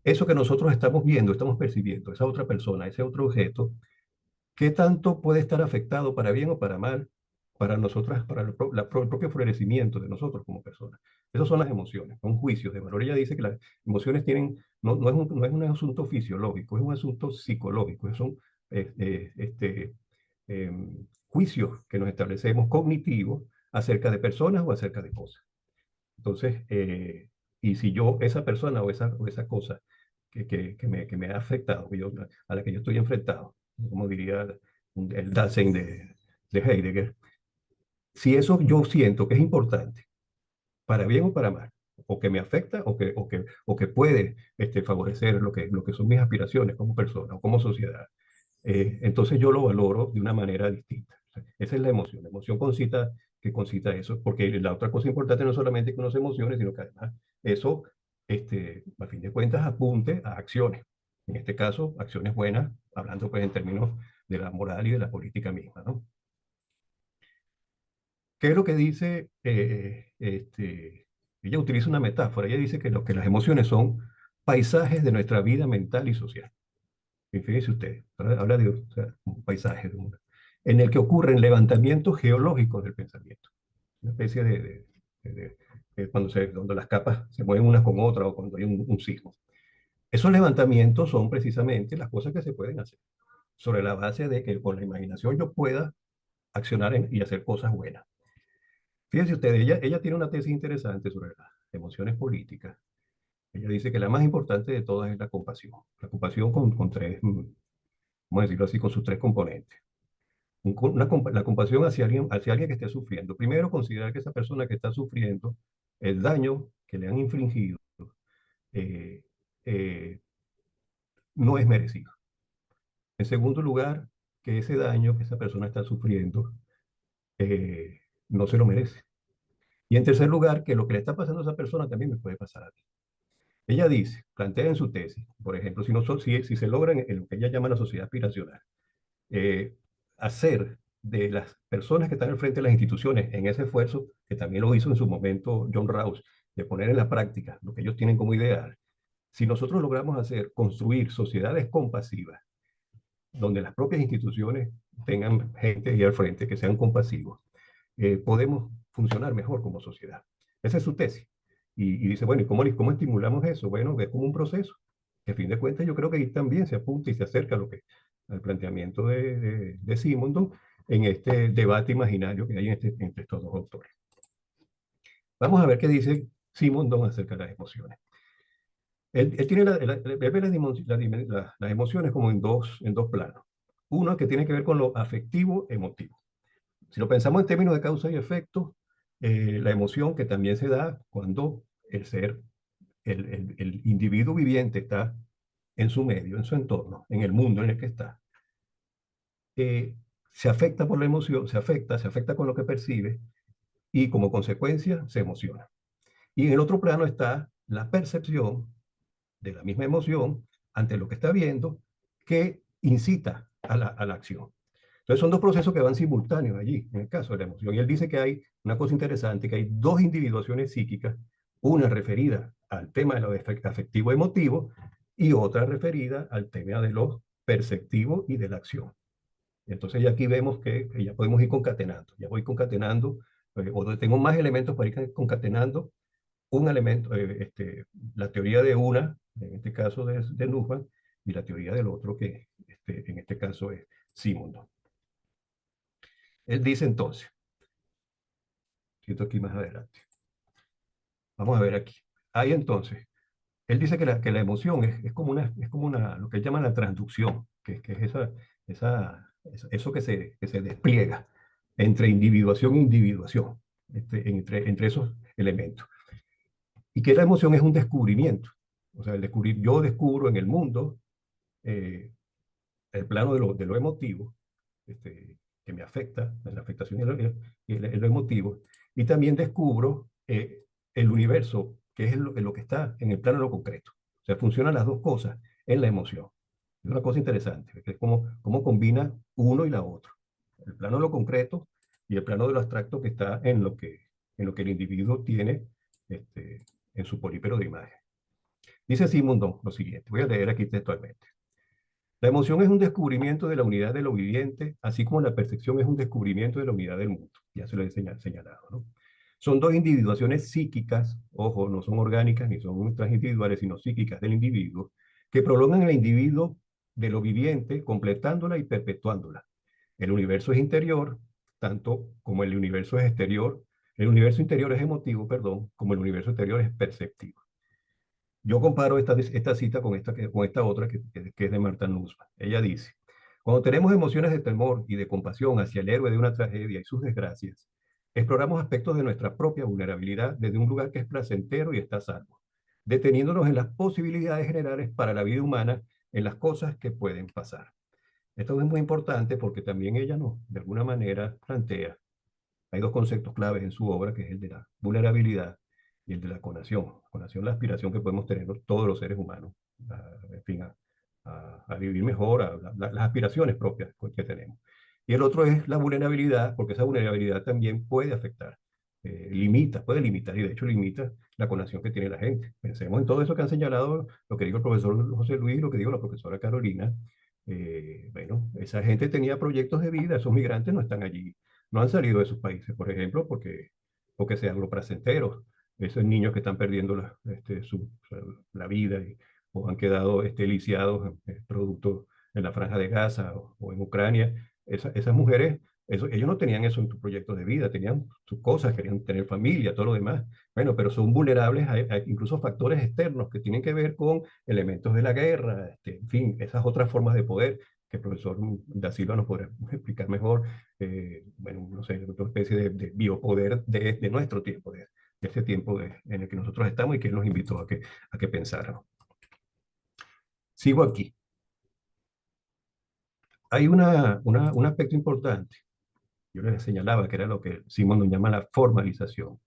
eso que nosotros estamos viendo, estamos percibiendo, esa otra persona, ese otro objeto, ¿qué tanto puede estar afectado para bien o para mal para nosotras, para el propio florecimiento de nosotros como personas? Esas son las emociones, son juicios de valor. Ella dice que las emociones tienen, no es un asunto fisiológico, es un asunto psicológico, son juicios que nos establecemos cognitivos acerca de personas o acerca de cosas. Entonces, y si yo, esa persona o esa cosa que me ha afectado, a la que yo estoy enfrentado, como diría el Dasein de Heidegger, si eso yo siento que es importante, para bien o para mal, o que me afecta o que puede favorecer lo que son mis aspiraciones como persona o como sociedad, entonces yo lo valoro de una manera distinta. Esa es la emoción. La emoción que concita eso, porque la otra cosa importante no es solamente que uno se emocione, sino que además eso, a fin de cuentas, apunte a acciones. En este caso, acciones buenas, hablando pues en términos de la moral y de la política misma, ¿no? ¿Qué es lo que dice? Ella utiliza una metáfora. Ella dice que las emociones son paisajes de nuestra vida mental y social. Y fíjense ustedes, habla de, o sea, un paisaje en el que ocurren levantamientos geológicos del pensamiento. Una especie donde las capas se mueven unas con otras o cuando hay un sismo. Esos levantamientos son precisamente las cosas que se pueden hacer sobre la base de que con la imaginación yo pueda accionar y hacer cosas buenas. Fíjense ustedes, ella tiene una tesis interesante sobre las emociones políticas. Ella dice que la más importante de todas es la compasión. La compasión con tres, vamos a decirlo así, con sus tres componentes. La compasión hacia alguien que esté sufriendo. Primero, considerar que esa persona que está sufriendo, el daño que le han infringido, eh, eh, no es merecido. En segundo lugar, que ese daño que esa persona está sufriendo no se lo merece. Y en tercer lugar, que lo que le está pasando a esa persona también me puede pasar a mí. Ella dice, plantea en su tesis, por ejemplo, si se logra en lo que ella llama la sociedad aspiracional, eh, hacer de las personas que están al frente de las instituciones en ese esfuerzo, que también lo hizo en su momento John Rawls, de poner en la práctica lo que ellos tienen como ideal, si nosotros logramos construir sociedades compasivas, donde las propias instituciones tengan gente ahí al frente que sean compasivos, podemos funcionar mejor como sociedad. Esa es su tesis. Y dice, bueno, ¿y cómo estimulamos eso? Bueno, es como un proceso, que a fin de cuentas yo creo que ahí también se apunta y se acerca a al planteamiento de Simondon en este debate imaginario que hay entre estos dos autores. Vamos a ver qué dice Simondon acerca de las emociones. Él tiene él ve las emociones como en dos planos. Uno que tiene que ver con lo afectivo emotivo. Si lo pensamos en términos de causa y efecto, la emoción que también se da cuando el individuo viviente está en su medio, en su entorno, en el mundo en el que está, se afecta por la emoción, se afecta con lo que percibe y como consecuencia se emociona. Y en el otro plano está la percepción de la misma emoción ante lo que está viendo que incita a la acción. Entonces son dos procesos que van simultáneos allí, en el caso de la emoción. Y él dice que hay una cosa interesante, que hay dos individuaciones psíquicas, una referida al tema de lo afectivo emotivo y otra referida al tema de lo perceptivo y de la acción. Entonces ya aquí vemos que ya podemos ir concatenando, ya voy concatenando, o tengo más elementos para ir concatenando un elemento, la teoría de una, en este caso de Nussbaum, y la teoría del otro, que en este caso es Simondon. Él dice entonces, siento aquí más adelante, vamos a ver aquí, ahí entonces, él dice que la emoción es como lo que él llama la transducción, que es eso que se despliega entre individuación e individuación, entre esos elementos. Y que la emoción es un descubrimiento. O sea, yo descubro en el mundo el plano de lo emotivo, que me afecta, la afectación y lo emotivo, y también descubro el universo, que es lo que está en el plano de lo concreto. O sea, funcionan las dos cosas en la emoción. Es una cosa interesante, que es cómo combina uno y la otra. El plano de lo concreto y el plano de lo abstracto que está en lo que el individuo tiene en su polípero de imagen. Dice Simondon lo siguiente, voy a leer aquí textualmente. La emoción es un descubrimiento de la unidad de lo viviente, así como la percepción es un descubrimiento de la unidad del mundo. Ya se lo he señalado, ¿no? Son dos individuaciones psíquicas, ojo, no son orgánicas ni son transindividuales, sino psíquicas del individuo, que prolongan el individuo de lo viviente, completándola y perpetuándola. El universo es interior, tanto como el universo es exterior. El universo interior es emotivo, perdón, como el universo exterior es perceptivo. Yo comparo esta cita con esta otra que es de Martha Nussbaum. Ella dice, cuando tenemos emociones de temor y de compasión hacia el héroe de una tragedia y sus desgracias, exploramos aspectos de nuestra propia vulnerabilidad desde un lugar que es placentero y está a salvo, deteniéndonos en las posibilidades generales para la vida humana, en las cosas que pueden pasar. Esto es muy importante porque también ella de alguna manera plantea, hay dos conceptos claves en su obra, que es el de la vulnerabilidad y el de la conación. Conación, la aspiración que podemos tener todos los seres humanos, en fin, a vivir mejor, las aspiraciones propias que tenemos. Y el otro es la vulnerabilidad, porque esa vulnerabilidad también puede afectar, puede limitar, y de hecho limita la conación que tiene la gente. Pensemos en todo eso que han señalado, lo que dijo el profesor José Luis, lo que dijo la profesora Carolina. Bueno, esa gente tenía proyectos de vida, esos migrantes no están allí, no han salido de sus países, por ejemplo, porque sean los placenteros. Esos niños que están perdiendo la vida o han quedado lisiados producto en la Franja de Gaza o en Ucrania. Esas mujeres, ellos no tenían eso en sus proyectos de vida, tenían sus cosas, querían tener familia, todo lo demás. Bueno, pero son vulnerables a incluso factores externos que tienen que ver con elementos de la guerra, en fin, esas otras formas de poder que el profesor Da Silva nos podrá explicar mejor, bueno, no sé, otra especie de biopoder de nuestro tiempo, de este tiempo en el que nosotros estamos y que él nos invitó a que pensáramos. Sigo aquí. Hay un aspecto importante, yo les señalaba que era lo que Simón nos llama la formalización,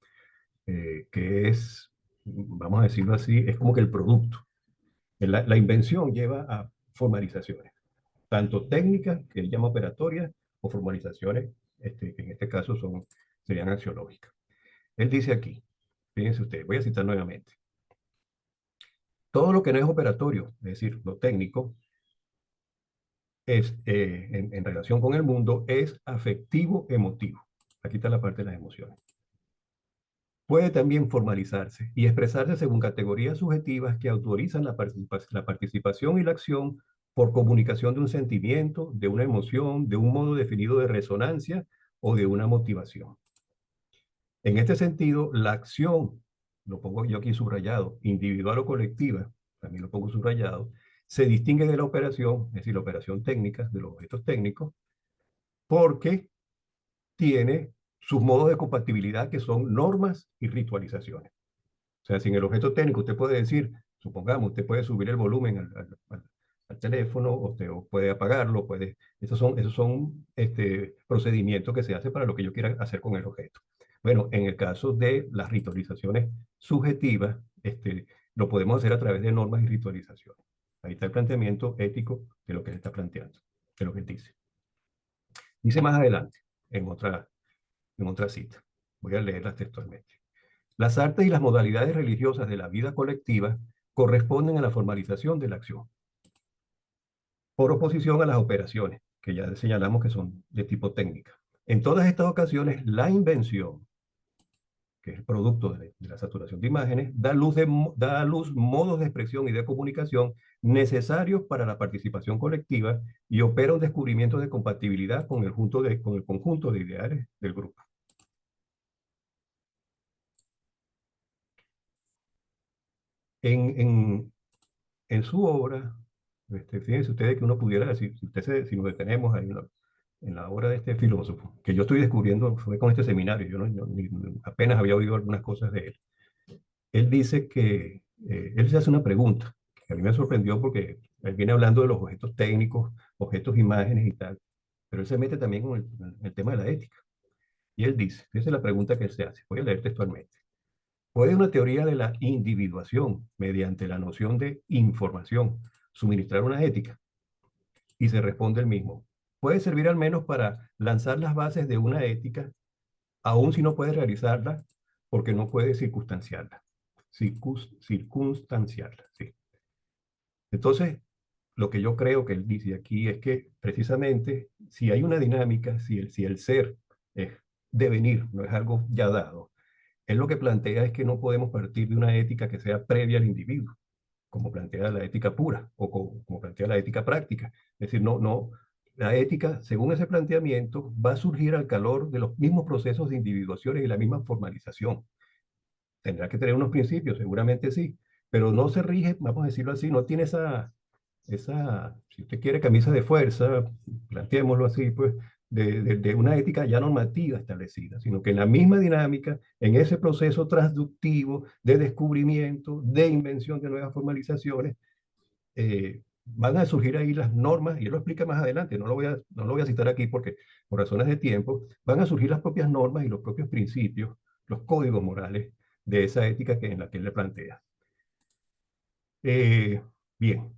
que es, vamos a decirlo así, es como que el producto. La invención lleva a formalizaciones, tanto técnicas, que él llama operatorias, o formalizaciones, que en este caso serían axiológicas. Él dice aquí, Fíjense ustedes, voy a citar nuevamente. Todo lo que no es operatorio, es decir, lo técnico, es, en relación con el mundo, es afectivo emotivo. Aquí está la parte de las emociones. Puede también formalizarse y expresarse según categorías subjetivas que autorizan la participación y la acción por comunicación de un sentimiento, de una emoción, de un modo definido de resonancia o de una motivación. En este sentido, la acción, lo pongo yo aquí subrayado, individual o colectiva, también lo pongo subrayado, se distingue de la operación, es decir, la operación técnica, de los objetos técnicos, porque tiene sus modos de compatibilidad que son normas y ritualizaciones. O sea, sin el objeto técnico usted puede decir, supongamos, usted puede subir el volumen al teléfono, o puede apagarlo, esos son procedimientos que se hacen para lo que yo quiera hacer con el objeto. Bueno, en el caso de las ritualizaciones subjetivas, lo podemos hacer a través de normas y ritualizaciones. Ahí está el planteamiento ético de lo que él está planteando, de lo que él dice. Dice más adelante, en otra cita. Voy a leerlas textualmente. Las artes y las modalidades religiosas de la vida colectiva corresponden a la formalización de la acción, por oposición a las operaciones, que ya señalamos que son de tipo técnica. En todas estas ocasiones, la invención, que es el producto de la saturación de imágenes, da a luz modos de expresión y de comunicación necesarios para la participación colectiva y opera un descubrimiento de compatibilidad con el conjunto de ideales del grupo. En su obra, fíjense ustedes que uno pudiera decir, si nos detenemos ahí en la obra de este filósofo, que yo estoy descubriendo, fue con este seminario, apenas había oído algunas cosas de él. Él dice que, él se hace una pregunta, que a mí me sorprendió porque él viene hablando de los objetos técnicos, objetos, imágenes y tal, pero él se mete también con el tema de la ética. Y él dice, fíjense la pregunta que él se hace, voy a leer textualmente. ¿Puede una teoría de la individuación, mediante la noción de información, suministrar una ética? Y se responde el mismo. Puede servir al menos para lanzar las bases de una ética, aun si no puede realizarla, porque no puede circunstanciarla. Circunstanciarla, sí. Entonces, lo que yo creo que él dice aquí es que precisamente si hay una dinámica, si el ser es devenir, no es algo ya dado, él lo que plantea es que no podemos partir de una ética que sea previa al individuo, como plantea la ética pura o como plantea la ética práctica. Es decir, no, la ética, según ese planteamiento, va a surgir al calor de los mismos procesos de individuación y la misma formalización. Tendrá que tener unos principios, seguramente sí, pero no se rige, vamos a decirlo así, no tiene si usted quiere, camisa de fuerza, planteémoslo así, pues, de una ética ya normativa establecida, sino que en la misma dinámica, en ese proceso transductivo de descubrimiento, de invención de nuevas formalizaciones, van a surgir ahí las normas, y él lo explica más adelante, no lo voy a citar aquí porque por razones de tiempo, van a surgir las propias normas y los propios principios, los códigos morales de esa ética en la que él le plantea. Bien.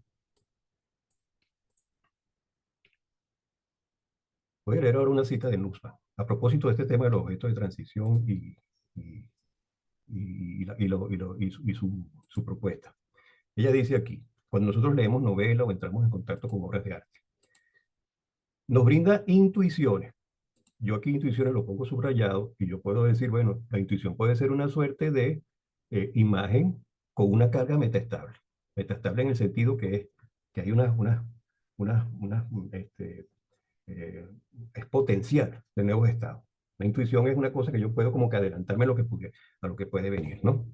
Voy a leer ahora una cita de Nussbaum, a propósito de este tema de los objetos de transición y su propuesta. Ella dice aquí, cuando nosotros leemos novela o entramos en contacto con obras de arte, nos brinda intuiciones. Yo aquí intuiciones lo pongo subrayado y yo puedo decir, bueno, la intuición puede ser una suerte de imagen con una carga metaestable. Metaestable en el sentido que hay es potencial de nuevos estados. La intuición es una cosa que yo puedo como que adelantarme a lo que puede venir, ¿no?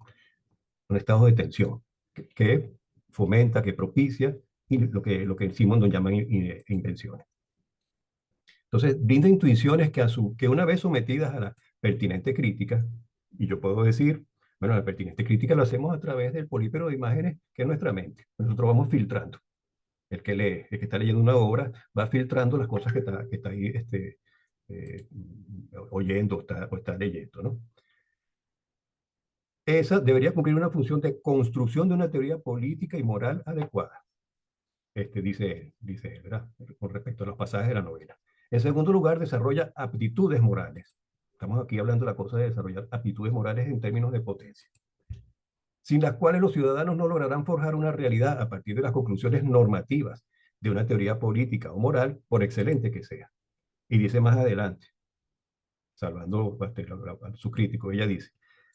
Un estado de tensión que fomenta, que propicia y lo que Simondon llama invenciones. Entonces, brinda intuiciones que una vez sometidas a la pertinente crítica, y yo puedo decir, bueno, la pertinente crítica lo hacemos a través del polímero de imágenes que es nuestra mente. Nosotros vamos filtrando. El que lee, el que está leyendo una obra, va filtrando las cosas que está ahí eh, oyendo o está leyendo, ¿no? Esa debería cumplir una función de construcción de una teoría política y moral adecuada. Dice él, ¿verdad? Con respecto a los pasajes de la novela. En segundo lugar, desarrolla aptitudes morales. estamos aquí hablando de la cosa de desarrollar aptitudes morales en términos de potencia, sin las cuales los ciudadanos no lograrán forjar una realidad a partir de las conclusiones normativas de una teoría política o moral, por excelente que sea. Y dice más adelante, salvando a su crítico, ella dice,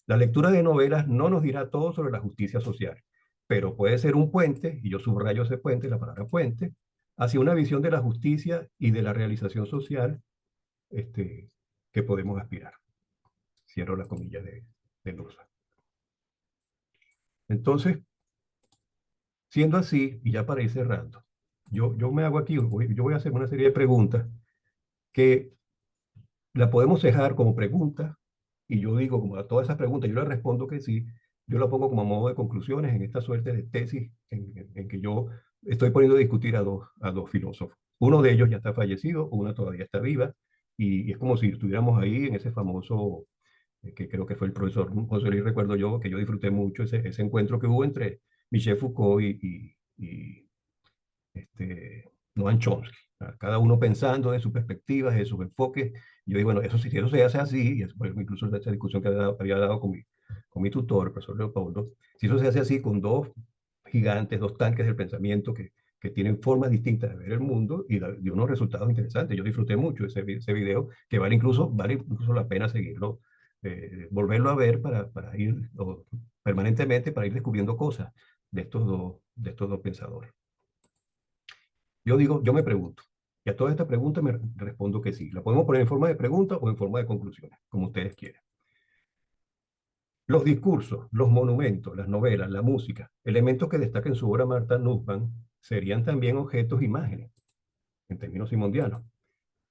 la lectura de novelas no nos dirá todo sobre la justicia social, pero puede ser un puente, y yo subrayo ese puente, la palabra puente, hacia una visión de la justicia y de la realización social que podemos aspirar. Cierro la comilla de Luz. Entonces, siendo así, y ya para ir cerrando, yo me hago aquí, yo voy a hacer una serie de preguntas que la podemos dejar como preguntas, y yo digo, como a todas esas preguntas, yo le respondo que sí, yo la pongo como a modo de conclusiones en esta suerte de tesis en que yo estoy poniendo a discutir a dos filósofos. Uno de ellos ya está fallecido, una todavía está viva, y es como si estuviéramos ahí en ese famoso, que creo que fue el profesor José Luis, recuerdo yo, que yo disfruté mucho ese encuentro que hubo entre Michel Foucault y Noam Chomsky. Cada uno pensando de sus perspectivas, de sus enfoques. Y yo digo, bueno, eso, si eso se hace así, y es, por ejemplo, incluso esa discusión que había dado con mi tutor, el profesor Leopoldo, si eso se hace así con dos gigantes, dos tanques del pensamiento que tienen formas distintas de ver el mundo y dio unos resultados interesantes. Yo disfruté mucho ese video, que vale incluso la pena seguirlo, volverlo a ver para ir permanentemente, para ir descubriendo cosas de estos dos pensadores. Yo digo, yo me pregunto, y a toda esta pregunta me respondo que sí. La podemos poner en forma de pregunta o en forma de conclusiones, como ustedes quieran. Los discursos, los monumentos, las novelas, la música, elementos que destaca en su obra Martha Nussbaum, serían también objetos imágenes, en términos simondianos,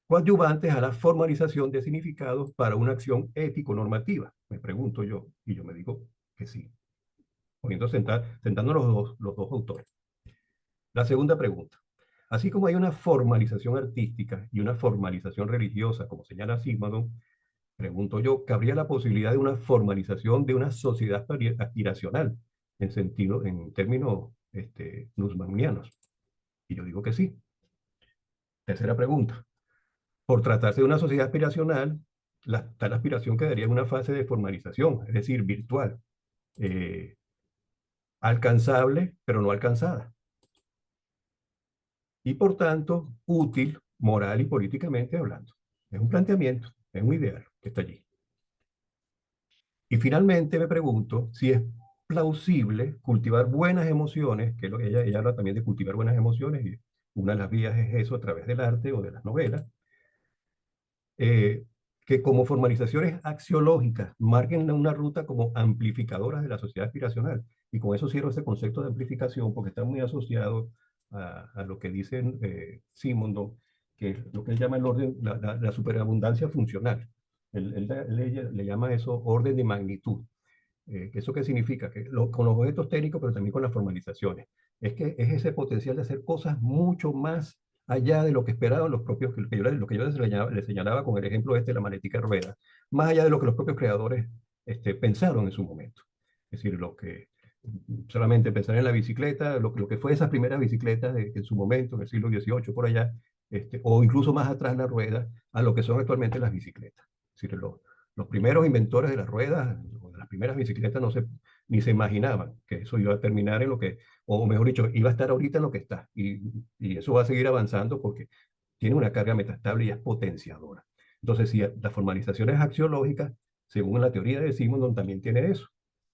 coadyuvantes a la formalización de significados para una acción ético-normativa. Me pregunto yo, y yo me digo que sí, sentando los dos autores. La segunda pregunta. Así como hay una formalización artística y una formalización religiosa, como señala Sigmund, pregunto yo, ¿cabría la posibilidad de una formalización de una sociedad aspiracional en términos nussbaunianos? Y yo digo que sí. Tercera pregunta. Por tratarse de una sociedad aspiracional, tal aspiración quedaría en una fase de formalización, es decir, virtual, eh, alcanzable, pero no alcanzada. Y por tanto, útil, moral y políticamente hablando. Es un planteamiento, es un ideal que está allí. Y finalmente me pregunto si es plausible cultivar buenas emociones, que ella habla también de cultivar buenas emociones, y una de las vías es eso a través del arte o de las novelas, que como formalizaciones axiológicas marquen una ruta como amplificadoras de la sociedad aspiracional. Y con eso cierro ese concepto de amplificación, porque está muy asociado a lo que dice Simondon, que es lo que él llama el orden, la superabundancia funcional. Él le llama eso orden de magnitud. ¿Eso qué significa? Que con los objetos técnicos, pero también con las formalizaciones. Es que es ese potencial de hacer cosas mucho más allá de lo que esperaban los propios, lo que yo les señalaba con el ejemplo de la magnética rueda, más allá de lo que los propios creadores pensaron en su momento. Es decir, lo que solamente pensar en la bicicleta, lo que fue esas primeras bicicletas en su momento, en el siglo XVIII, por allá, o incluso más atrás la rueda, a lo que son actualmente las bicicletas. Es decir, los primeros inventores de las ruedas, o de las primeras bicicletas, ni se imaginaban que eso iba a terminar en lo que, o mejor dicho, iba a estar ahorita en lo que está. Y eso va a seguir avanzando porque tiene una carga metastable y es potenciadora. Entonces, si las formalizaciones axiológicas, según la teoría de Simondon, también tiene eso.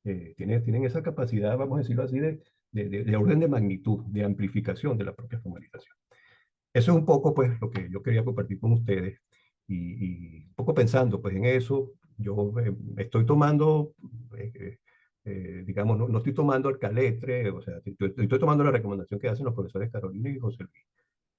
Tienen esa capacidad, vamos a decirlo así, de orden de magnitud, de amplificación de la propia formalización. Eso es un poco, pues, lo que yo quería compartir con ustedes. Y un poco pensando, pues, en eso, yo estoy tomando, digamos, no estoy tomando el caletre, o sea, estoy tomando la recomendación que hacen los profesores Carolina y José Luis.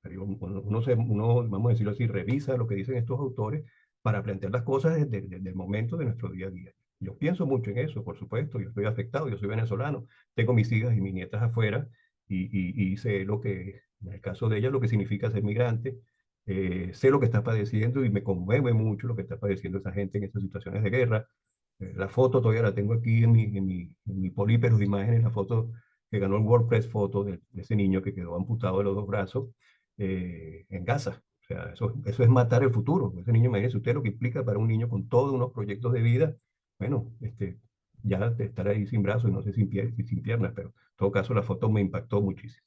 Pero uno, vamos a decirlo así, revisa lo que dicen estos autores para plantear las cosas desde el momento de nuestro día a día. Yo pienso mucho en eso, por supuesto, yo estoy afectado, yo soy venezolano, tengo mis hijas y mis nietas afuera y sé lo que, en el caso de ellas, lo que significa ser migrante, sé lo que está padeciendo y me conmueve mucho lo que está padeciendo esa gente en estas situaciones de guerra. La foto todavía la tengo aquí en mi polípero de imágenes, la foto que ganó el World Press Photo de ese niño que quedó amputado de los dos brazos en Gaza. O O sea, eso es matar el futuro. Ese niño, imagínese usted lo que implica para un niño con todos unos proyectos de vida. Bueno, ya de estar ahí sin brazos y no sé sin pies y sin piernas, pero en todo caso la foto me impactó muchísimo.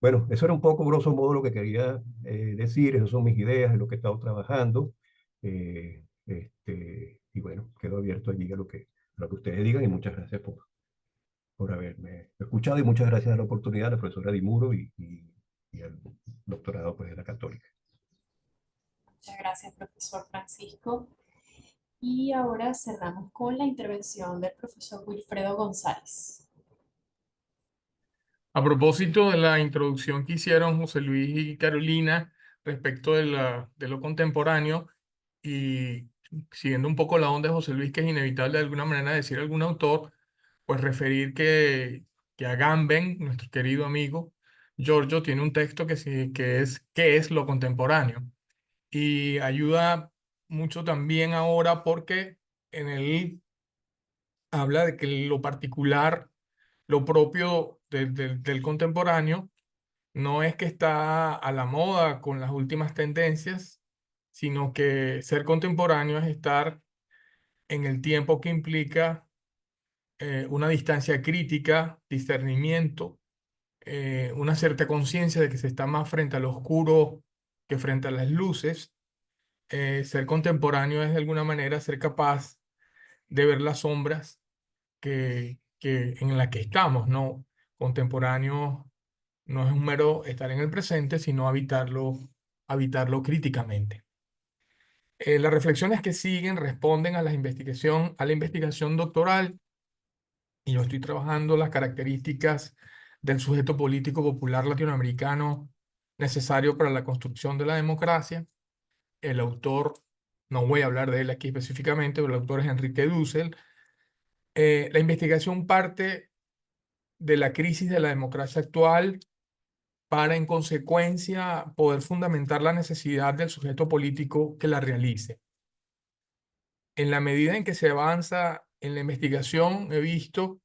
Bueno, eso era un poco, grosso modo, lo que quería decir. Esas son mis ideas, en lo que he estado trabajando. Y bueno, quedo abierto allí a lo que ustedes digan y muchas gracias por haberme escuchado y muchas gracias a la oportunidad a la profesora Dimuro y al doctorado pues, de la Católica. Muchas gracias, profesor Francisco. Y ahora cerramos con la intervención del profesor Wilfredo González. A propósito de la introducción que hicieron José Luis y Carolina respecto de lo contemporáneo y siguiendo un poco la onda de José Luis, que es inevitable de alguna manera decir algún autor, pues referir que Agamben, nuestro querido amigo Giorgio, tiene un texto que es ¿Qué es lo contemporáneo? Y ayuda mucho también ahora porque en él habla de que lo particular, lo propio del contemporáneo, no es que está a la moda con las últimas tendencias, sino que ser contemporáneo es estar en el tiempo que implica una distancia crítica, discernimiento, una cierta conciencia de que se está más frente al oscuro que frente a las luces. Ser contemporáneo es de alguna manera ser capaz de ver las sombras en la que estamos, ¿no? Contemporáneo no es un mero estar en el presente, sino habitarlo críticamente. Las reflexiones que siguen responden a la investigación doctoral, y yo estoy trabajando las características del sujeto político popular latinoamericano necesario para la construcción de la democracia. El autor, no voy a hablar de él aquí específicamente, pero el autor es Enrique Dussel. La investigación parte de la crisis de la democracia actual para, en consecuencia, poder fundamentar la necesidad del sujeto político que la realice. En la medida en que se avanza en la investigación, he visto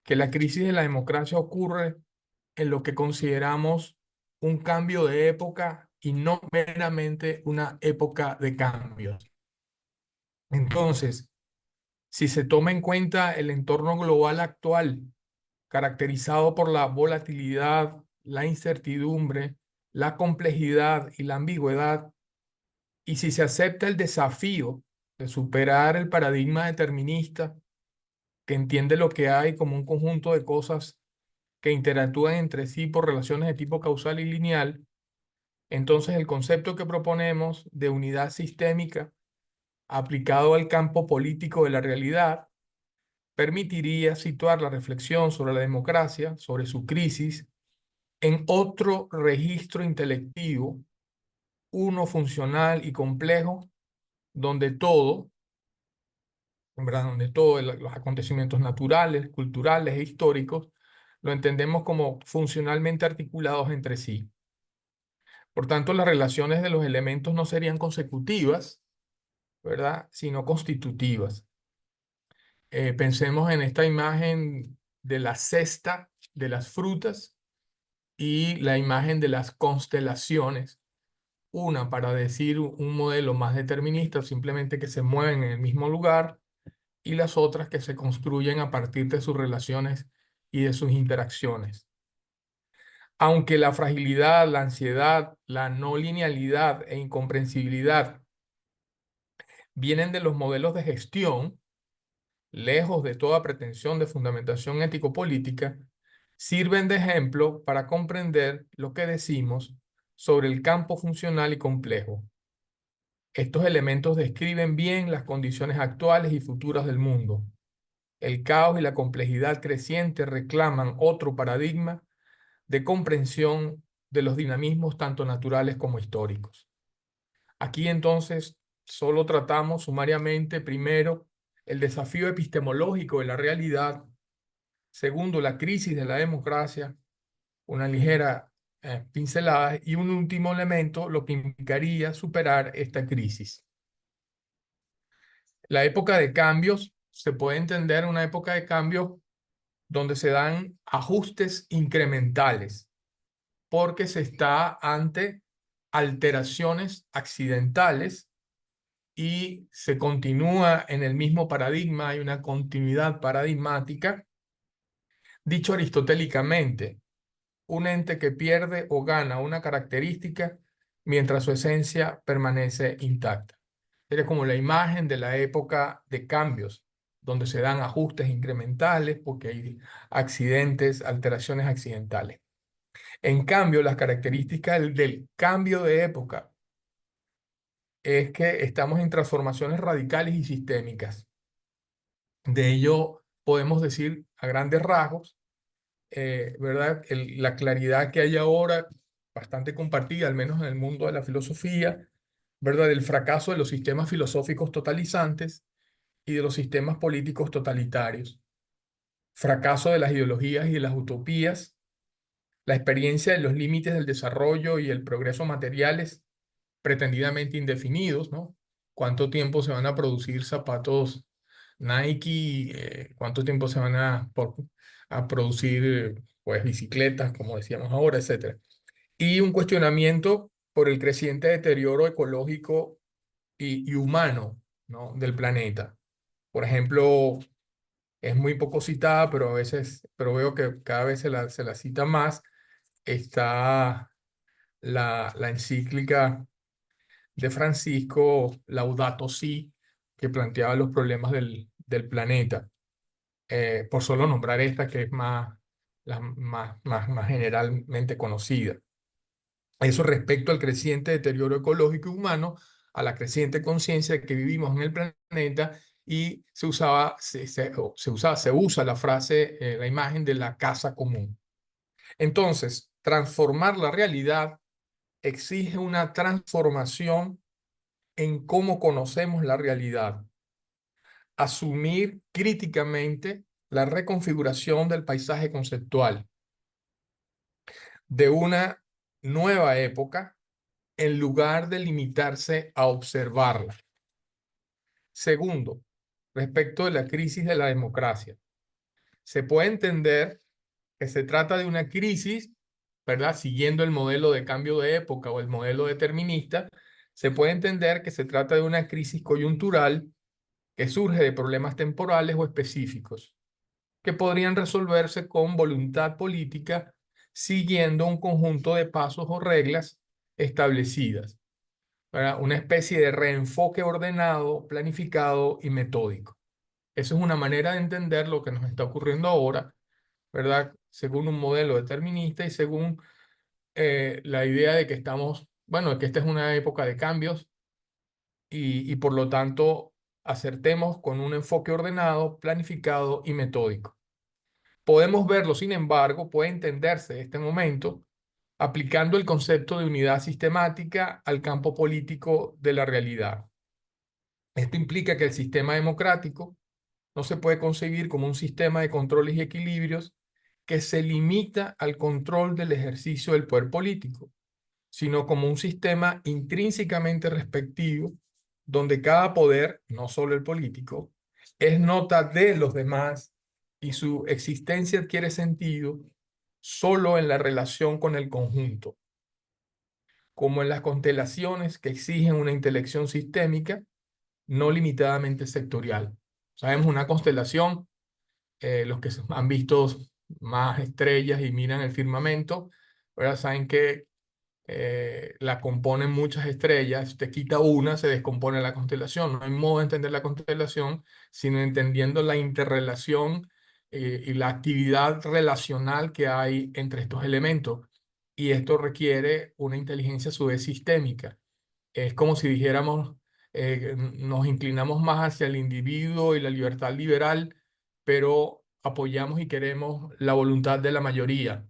que la crisis de la democracia ocurre en lo que consideramos un cambio de época y no meramente una época de cambios. Entonces, si se toma en cuenta el entorno global actual, caracterizado por la volatilidad, la incertidumbre, la complejidad y la ambigüedad, y si se acepta el desafío de superar el paradigma determinista que entiende lo que hay como un conjunto de cosas que interactúan entre sí por relaciones de tipo causal y lineal, entonces el concepto que proponemos de unidad sistémica aplicado al campo político de la realidad permitiría situar la reflexión sobre la democracia, sobre su crisis, en otro registro intelectivo, uno funcional y complejo, donde todo, en verdad, donde todos los acontecimientos naturales, culturales e históricos lo entendemos como funcionalmente articulados entre sí. Por tanto, las relaciones de los elementos no serían consecutivas, ¿verdad?, sino constitutivas. Pensemos en esta imagen de la cesta de las frutas y la imagen de las constelaciones. Una para decir un modelo más determinista, simplemente que se mueven en el mismo lugar, y las otras que se construyen a partir de sus relaciones y de sus interacciones. Aunque la fragilidad, la ansiedad, la no linealidad e incomprensibilidad vienen de los modelos de gestión, lejos de toda pretensión de fundamentación ético-política, sirven de ejemplo para comprender lo que decimos sobre el campo funcional y complejo. Estos elementos describen bien las condiciones actuales y futuras del mundo. El caos y la complejidad creciente reclaman otro paradigma de comprensión de los dinamismos tanto naturales como históricos. Aquí entonces solo tratamos sumariamente, primero, el desafío epistemológico de la realidad, segundo, la crisis de la democracia, una ligera pincelada, y un último elemento, lo que implicaría superar esta crisis. La época de cambios se puede entender una época de cambios donde se dan ajustes incrementales, porque se está ante alteraciones accidentales y se continúa en el mismo paradigma, hay una continuidad paradigmática. Dicho aristotélicamente, un ente que pierde o gana una característica mientras su esencia permanece intacta. Es como la imagen de la época de cambios, donde se dan ajustes incrementales porque hay accidentes, alteraciones accidentales. En cambio, las características del cambio de época es que estamos en transformaciones radicales y sistémicas. De ello podemos decir a grandes rasgos, ¿verdad? La claridad que hay ahora, bastante compartida, al menos en el mundo de la filosofía, ¿verdad? Del fracaso de los sistemas filosóficos totalizantes y de los sistemas políticos totalitarios. Fracaso de las ideologías y de las utopías, la experiencia de los límites del desarrollo y el progreso materiales pretendidamente indefinidos, ¿no? ¿Cuánto tiempo se van a producir zapatos Nike? ¿Cuánto tiempo se van a producir pues, bicicletas, como decíamos ahora, etcétera? Y un cuestionamiento por el creciente deterioro ecológico y humano, ¿no? del planeta. Por ejemplo, es muy poco citada, pero a veces, pero veo que cada vez se la cita más, está la encíclica de Francisco Laudato Si, que planteaba los problemas del planeta. Por solo nombrar esta que es más generalmente conocida. Eso respecto al creciente deterioro ecológico y humano, a la creciente conciencia de que vivimos en el planeta, y se usa la frase, la imagen de la casa común. Entonces, transformar la realidad exige una transformación en cómo conocemos la realidad. Asumir críticamente la reconfiguración del paisaje conceptual de una nueva época en lugar de limitarse a observarla. Segundo, respecto de la crisis de la democracia. Se puede entender que se trata de una crisis, ¿verdad? Siguiendo el modelo de cambio de época o el modelo determinista, se puede entender que se trata de una crisis coyuntural que surge de problemas temporales o específicos, que podrían resolverse con voluntad política siguiendo un conjunto de pasos o reglas establecidas, ¿verdad? Una especie de reenfoque ordenado, planificado y metódico. Eso es una manera de entender lo que nos está ocurriendo ahora, ¿verdad? Según un modelo determinista y según la idea de que estamos, bueno, que esta es una época de cambios y por lo tanto acertemos con un enfoque ordenado, planificado y metódico. Podemos verlo, sin embargo, puede entenderse este momento aplicando el concepto de unidad sistemática al campo político de la realidad. Esto implica que el sistema democrático no se puede concebir como un sistema de controles y equilibrios que se limita al control del ejercicio del poder político, sino como un sistema intrínsecamente respectivo, donde cada poder, no solo el político, es nota de los demás y su existencia adquiere sentido solo en la relación con el conjunto, como en las constelaciones que exigen una intelección sistémica, no limitadamente sectorial. Sabemos una constelación, los que han visto más estrellas y miran el firmamento, ¿verdad? Saben que la componen muchas estrellas. Si te quita una, se descompone la constelación. No hay modo de entender la constelación, sino entendiendo la interrelación y la actividad relacional que hay entre estos elementos. Y esto requiere una inteligencia a su vez sistémica. Es como si dijéramos, nos inclinamos más hacia el individuo y la libertad liberal, pero apoyamos y queremos la voluntad de la mayoría.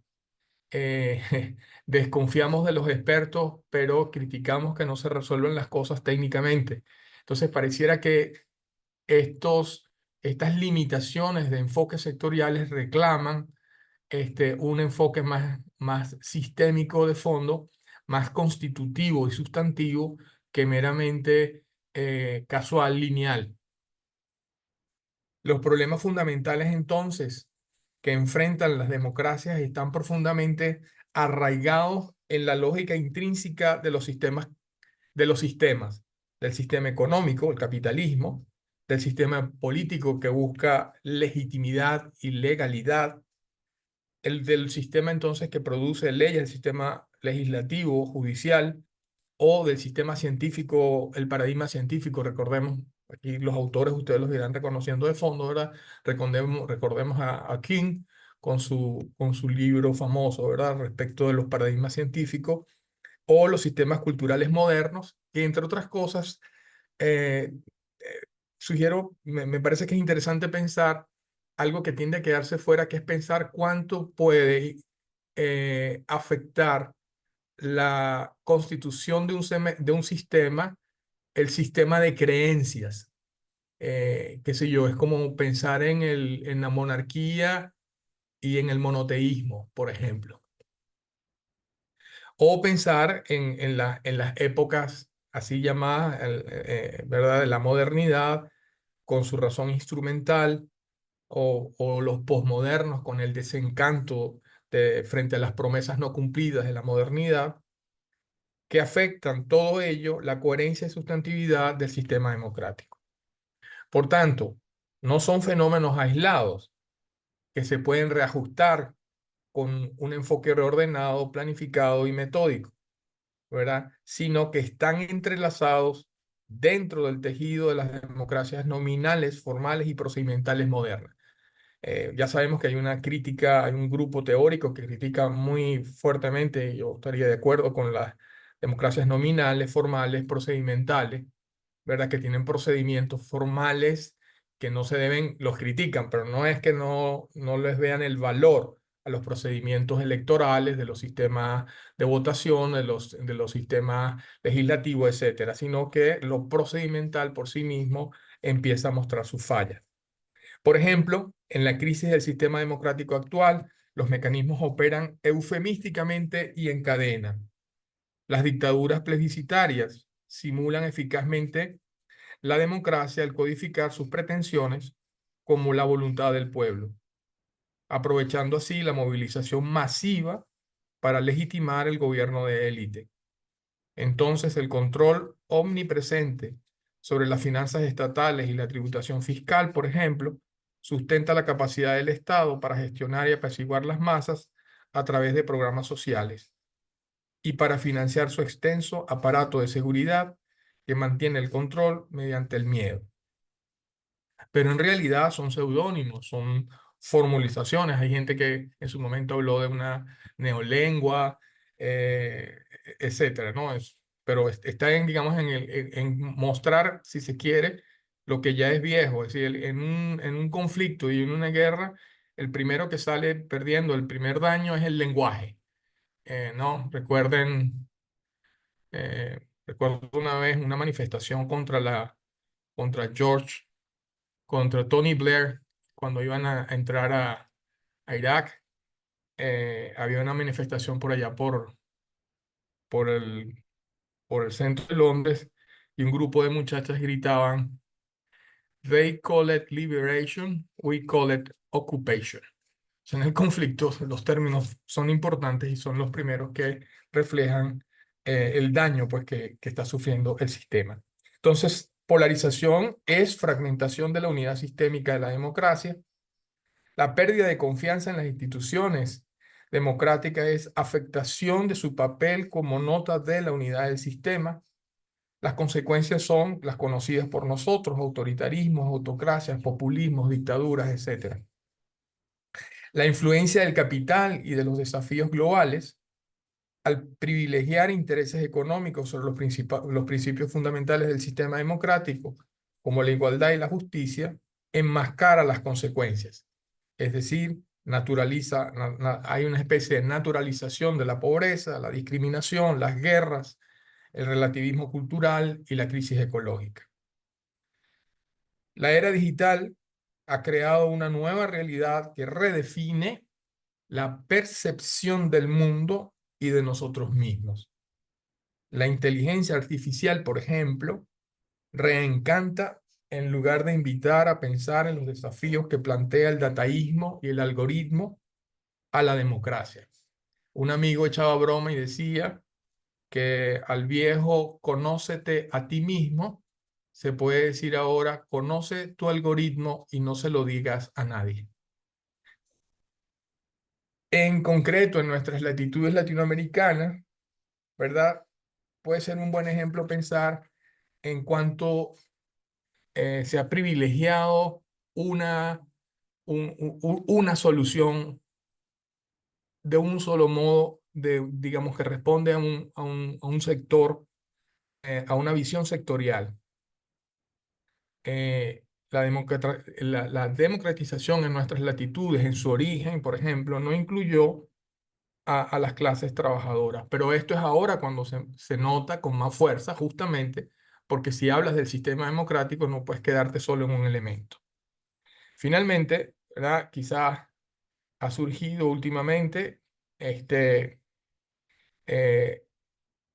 Desconfiamos de los expertos, pero criticamos que no se resuelven las cosas técnicamente. Entonces, pareciera que estas limitaciones de enfoques sectoriales reclaman un enfoque más sistémico de fondo, más constitutivo y sustantivo que meramente casual, lineal. Los problemas fundamentales entonces que enfrentan las democracias están profundamente arraigados en la lógica intrínseca de los sistemas, del sistema económico, el capitalismo, del sistema político que busca legitimidad y legalidad, el del sistema entonces que produce leyes, el sistema legislativo, judicial, o del sistema científico, el paradigma científico. Recordemos, aquí los autores ustedes los irán reconociendo de fondo, ¿verdad? Recordemos a King con su libro famoso, ¿verdad? Respecto de los paradigmas científicos o los sistemas culturales modernos, que entre otras cosas, eh, me parece que es interesante pensar algo que tiende a quedarse fuera, que es pensar cuánto puede afectar la constitución de un sistema, el sistema de creencias. Qué sé yo, es como pensar en la monarquía y en el monoteísmo, por ejemplo. O pensar en las épocas así llamadas, ¿verdad?, de la modernidad, con su razón instrumental, o los posmodernos con el desencanto frente a las promesas no cumplidas de la modernidad, que afectan todo ello la coherencia y sustantividad del sistema democrático. Por tanto, no son fenómenos aislados que se pueden reajustar con un enfoque reordenado, planificado y metódico, ¿verdad? Sino que están entrelazados dentro del tejido de las democracias nominales, formales y procedimentales modernas. Ya sabemos que hay una crítica, hay un grupo teórico que critica muy fuertemente, yo estaría de acuerdo con las democracias nominales, formales, procedimentales, ¿verdad? Que tienen procedimientos formales que no se deben, los critican, pero no es que no les vean el valor a los procedimientos electorales, de los sistemas de votación, de los sistemas legislativos, etcétera, sino que lo procedimental por sí mismo empieza a mostrar sus fallas. Por ejemplo, en la crisis del sistema democrático actual, los mecanismos operan eufemísticamente y en cadena. Las dictaduras plebiscitarias simulan eficazmente la democracia al codificar sus pretensiones como la voluntad del pueblo, aprovechando así la movilización masiva para legitimar el gobierno de élite. Entonces, el control omnipresente sobre las finanzas estatales y la tributación fiscal, por ejemplo, sustenta la capacidad del Estado para gestionar y apaciguar las masas a través de programas sociales y para financiar su extenso aparato de seguridad que mantiene el control mediante el miedo. Pero en realidad son seudónimos, son formulizaciones. Hay gente que en su momento habló de una neolengua, etcétera, ¿no? Pero está digamos, en mostrar, si se quiere, lo que ya es viejo. Es decir, en un conflicto y en una guerra, el primero que sale perdiendo, el primer daño es el lenguaje. ¿No? Recuerdo una vez una manifestación contra Tony Blair, cuando iban a entrar a Irak. Había una manifestación por allá por el, por el centro de Londres, y un grupo de muchachas gritaban: "They call it liberation, we call it occupation". O sea, en el conflicto los términos son importantes y son los primeros que reflejan el daño, pues, que está sufriendo el sistema. Entonces, polarización es fragmentación de la unidad sistémica de la democracia. La pérdida de confianza en las instituciones democráticas es afectación de su papel como nota de la unidad del sistema. Las consecuencias son las conocidas por nosotros: autoritarismos, autocracias, populismos, dictaduras, etc. La influencia del capital y de los desafíos globales, al privilegiar intereses económicos sobre los principios fundamentales del sistema democrático, como la igualdad y la justicia, enmascara las consecuencias. Es decir, hay una especie de naturalización de la pobreza, la discriminación, las guerras, el relativismo cultural y la crisis ecológica. La era digital ha creado una nueva realidad que redefine la percepción del mundo y de nosotros mismos. La inteligencia artificial, por ejemplo, reencanta en lugar de invitar a pensar en los desafíos que plantea el dataísmo y el algoritmo a la democracia. Un amigo echaba broma y decía que al viejo conócete a ti mismo, se puede decir ahora, conoce tu algoritmo y no se lo digas a nadie. En concreto, en nuestras latitudes latinoamericanas, ¿verdad? Puede ser un buen ejemplo pensar en cuánto se ha privilegiado una, una solución de un solo modo, digamos, que responde a un sector, a una visión sectorial. La democratización en nuestras latitudes, en su origen, por ejemplo, no incluyó a las clases trabajadoras, pero esto es ahora cuando se nota con más fuerza, justamente porque si hablas del sistema democrático no puedes quedarte solo en un elemento. Finalmente, ¿verdad? Quizás ha surgido últimamente este, eh,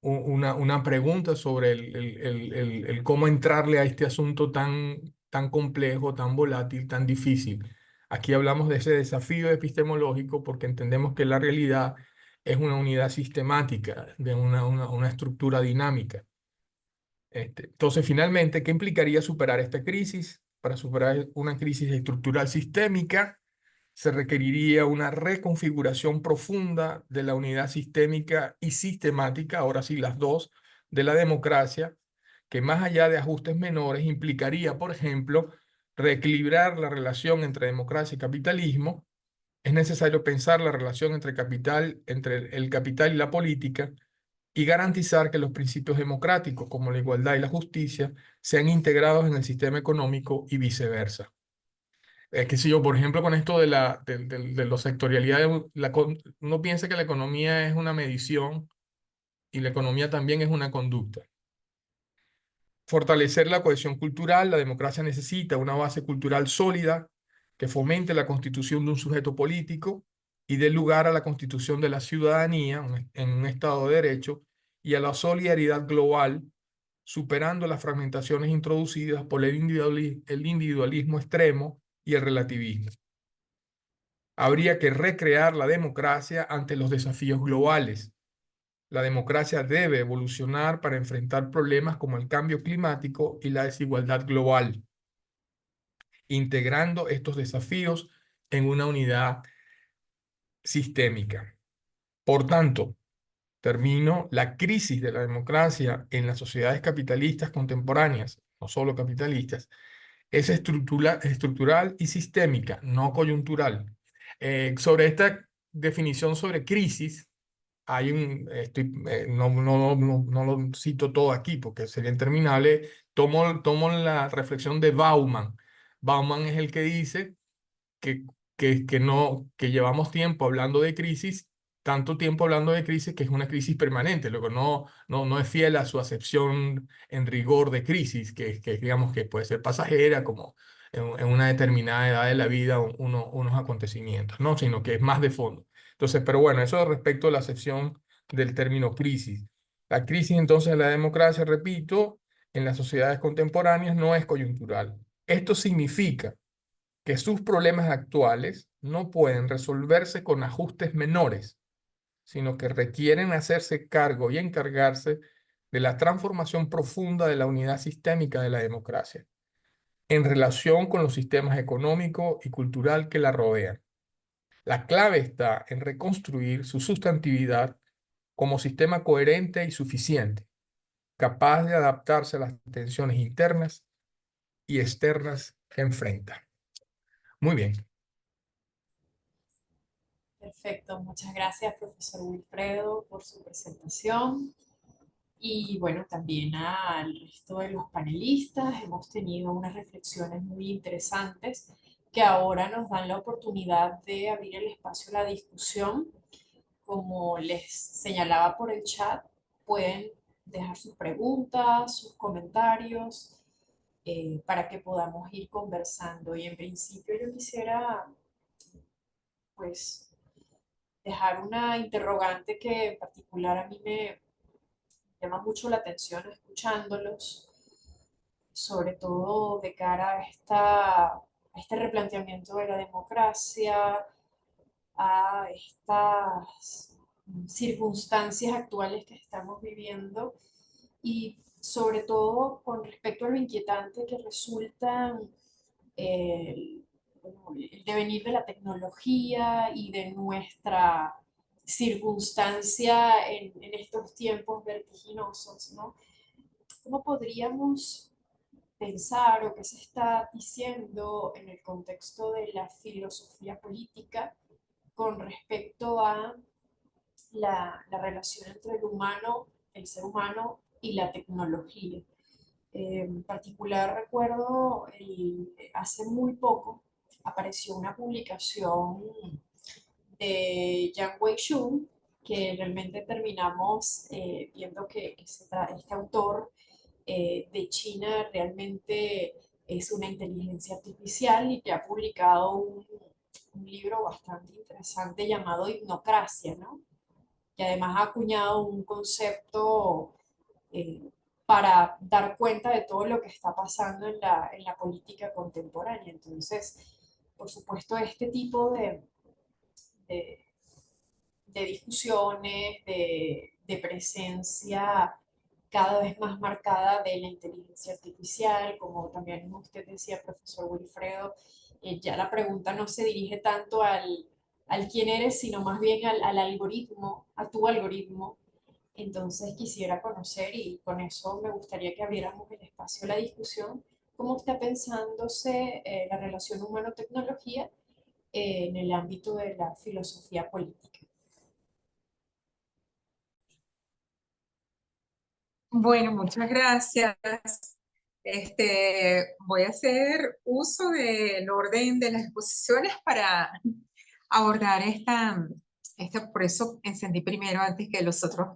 una pregunta sobre el cómo entrarle a este asunto tan complejo, tan volátil, tan difícil. Aquí hablamos de ese desafío epistemológico porque entendemos que la realidad es una unidad sistemática, de una estructura dinámica. Entonces, finalmente, ¿qué implicaría superar esta crisis? Para superar una crisis estructural sistémica, se requeriría una reconfiguración profunda de la unidad sistémica y sistemática, ahora sí las dos, de la democracia, que más allá de ajustes menores implicaría, por ejemplo, reequilibrar la relación entre democracia y capitalismo. Es necesario pensar la relación entre el capital y la política y garantizar que los principios democráticos, como la igualdad y la justicia, sean integrados en el sistema económico y viceversa. Es que si yo, por ejemplo, con esto de la sectorialidad, uno piensa que la economía es una medición y la economía también es una conducta. Fortalecer la cohesión cultural, la democracia necesita una base cultural sólida que fomente la constitución de un sujeto político y dé lugar a la constitución de la ciudadanía en un Estado de Derecho y a la solidaridad global, superando las fragmentaciones introducidas por el individualismo extremo y el relativismo. Habría que recrear la democracia ante los desafíos globales. La democracia debe evolucionar para enfrentar problemas como el cambio climático y la desigualdad global, integrando estos desafíos en una unidad sistémica. Por tanto, termino, la crisis de la democracia en las sociedades capitalistas contemporáneas, no solo capitalistas, es estructural y sistémica, no coyuntural. Sobre esta definición sobre crisis, no lo cito todo aquí porque sería interminable. Tomo la reflexión de Bauman. Bauman es el que dice que, que llevamos tiempo hablando de crisis, tanto tiempo hablando de crisis que es una crisis permanente, luego no es fiel a su acepción en rigor de crisis, que digamos que puede ser pasajera, como en una determinada edad de la vida, unos acontecimientos, ¿no? Sino que es más de fondo. Entonces, pero bueno, eso respecto a la acepción del término crisis. La crisis entonces de la democracia, repito, en las sociedades contemporáneas no es coyuntural. Esto significa que sus problemas actuales no pueden resolverse con ajustes menores, sino que requieren hacerse cargo y encargarse de la transformación profunda de la unidad sistémica de la democracia, en relación con los sistemas económico y cultural que la rodean. La clave está en reconstruir su sustantividad como sistema coherente y suficiente, capaz de adaptarse a las tensiones internas y externas que enfrenta. Muy bien. Perfecto, muchas gracias, profesor Wilfredo, por su presentación. Y bueno, también al resto de los panelistas. Hemos tenido unas reflexiones muy interesantes que ahora nos dan la oportunidad de abrir el espacio a la discusión. Como les señalaba por el chat, pueden dejar sus preguntas, sus comentarios, para que podamos ir conversando. Y en principio yo quisiera, pues, dejar una interrogante que en particular a mí me llama mucho la atención escuchándolos, sobre todo de cara a este replanteamiento de la democracia, a estas circunstancias actuales que estamos viviendo y sobre todo con respecto a lo inquietante que resulta bueno, el devenir de la tecnología y de nuestra circunstancia en estos tiempos vertiginosos, ¿no? ¿Cómo podríamos pensar o qué se está diciendo en el contexto de la filosofía política con respecto a la relación entre el humano, el ser humano y la tecnología? En particular recuerdo hace muy poco apareció una publicación de Yang Wei-shun que realmente terminamos viendo que este autor de China realmente es una inteligencia artificial y que ha publicado un libro bastante interesante llamado Hipnocracia, ¿no? Que además ha acuñado un concepto eh, para dar cuenta de todo lo que está pasando en la política contemporánea. Entonces, por supuesto, este tipo de, de discusiones, de presencia cada vez más marcada de la inteligencia artificial, como también usted decía, profesor Wilfredo, ya la pregunta no se dirige tanto al quién eres, sino más bien al algoritmo, a tu algoritmo. Entonces quisiera conocer, y con eso me gustaría que abriéramos el espacio a la discusión, cómo está pensándose la relación humano-tecnología en el ámbito de la filosofía política. Bueno, muchas gracias. Voy a hacer uso del orden de las exposiciones para abordar por eso encendí primero antes que los otros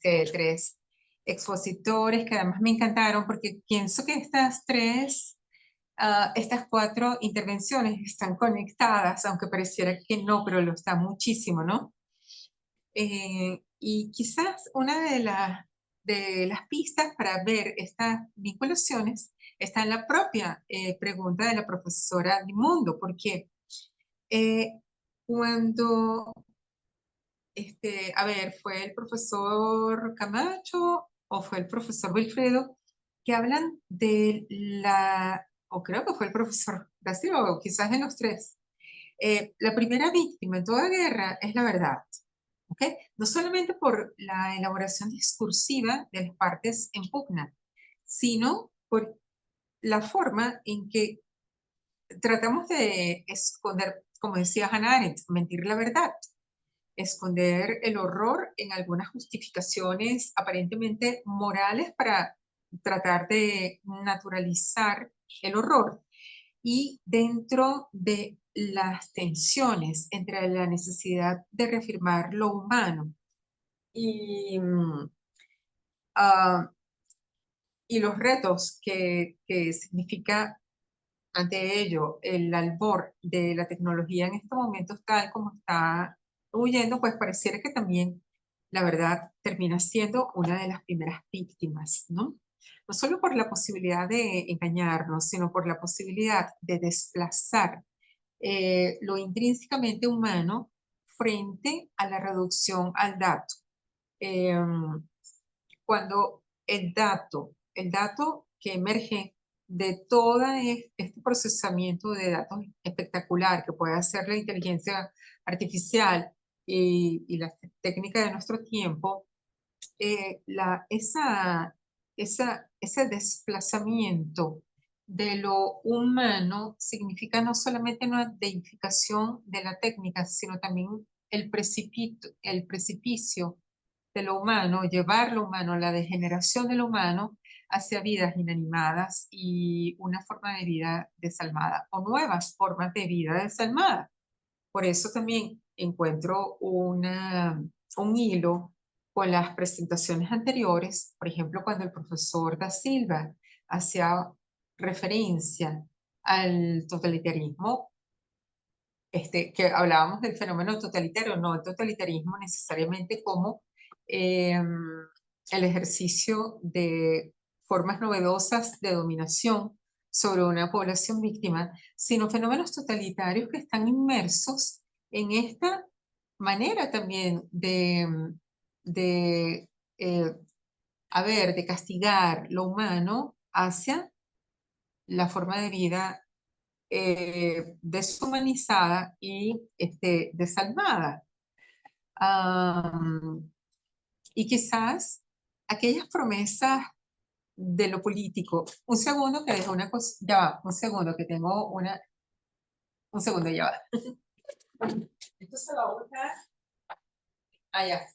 tres expositores, que además me encantaron, porque pienso que estas cuatro intervenciones están conectadas, aunque pareciera que no, pero lo está muchísimo, ¿no? Y quizás una de las pistas para ver estas vinculaciones está en la propia pregunta de la profesora Dimundo, porque eh, cuando, a ver, fue el profesor Camacho o fue el profesor Wilfredo, que hablan de o creo que fue el profesor da Silva, o quizás de los tres. La primera víctima en toda guerra es la verdad. ¿Ok? No solamente por la elaboración discursiva de las partes en pugna, sino por la forma en que tratamos de esconder, como decía Hannah Arendt, mentir la verdad, esconder el horror en algunas justificaciones aparentemente morales para tratar de naturalizar el horror. Y dentro de las tensiones entre la necesidad de reafirmar lo humano y, ah, y los retos que significa ante ello el albor de la tecnología en estos momentos tal como está huyendo, pues pareciera que también la verdad termina siendo una de las primeras víctimas, ¿no? No solo por la posibilidad de engañarnos, sino por la posibilidad de desplazar lo intrínsecamente humano frente a la reducción al dato. Cuando el dato que emerge de todo este procesamiento de datos espectacular que puede hacer la inteligencia artificial y la técnica de nuestro tiempo, ese desplazamiento de lo humano significa no solamente una deificación de la técnica, sino también el precipicio de lo humano, llevar lo humano, la degeneración de lo humano hacia vidas inanimadas y una forma de vida desalmada o nuevas formas de vida desalmada. Por eso también encuentro un hilo con las presentaciones anteriores, por ejemplo, cuando el profesor da Silva hacía referencia al totalitarismo, que hablábamos del fenómeno totalitario, no el totalitarismo necesariamente como el ejercicio de formas novedosas de dominación sobre una población víctima, sino fenómenos totalitarios que están inmersos en esta manera también de de castigar lo humano hacia la forma de vida deshumanizada y desalmada. Y quizás aquellas promesas de lo político. Un segundo que dejo una cosa, ya va, un segundo que tengo un segundo, ya va. Esto se va a botar. Ah, ya.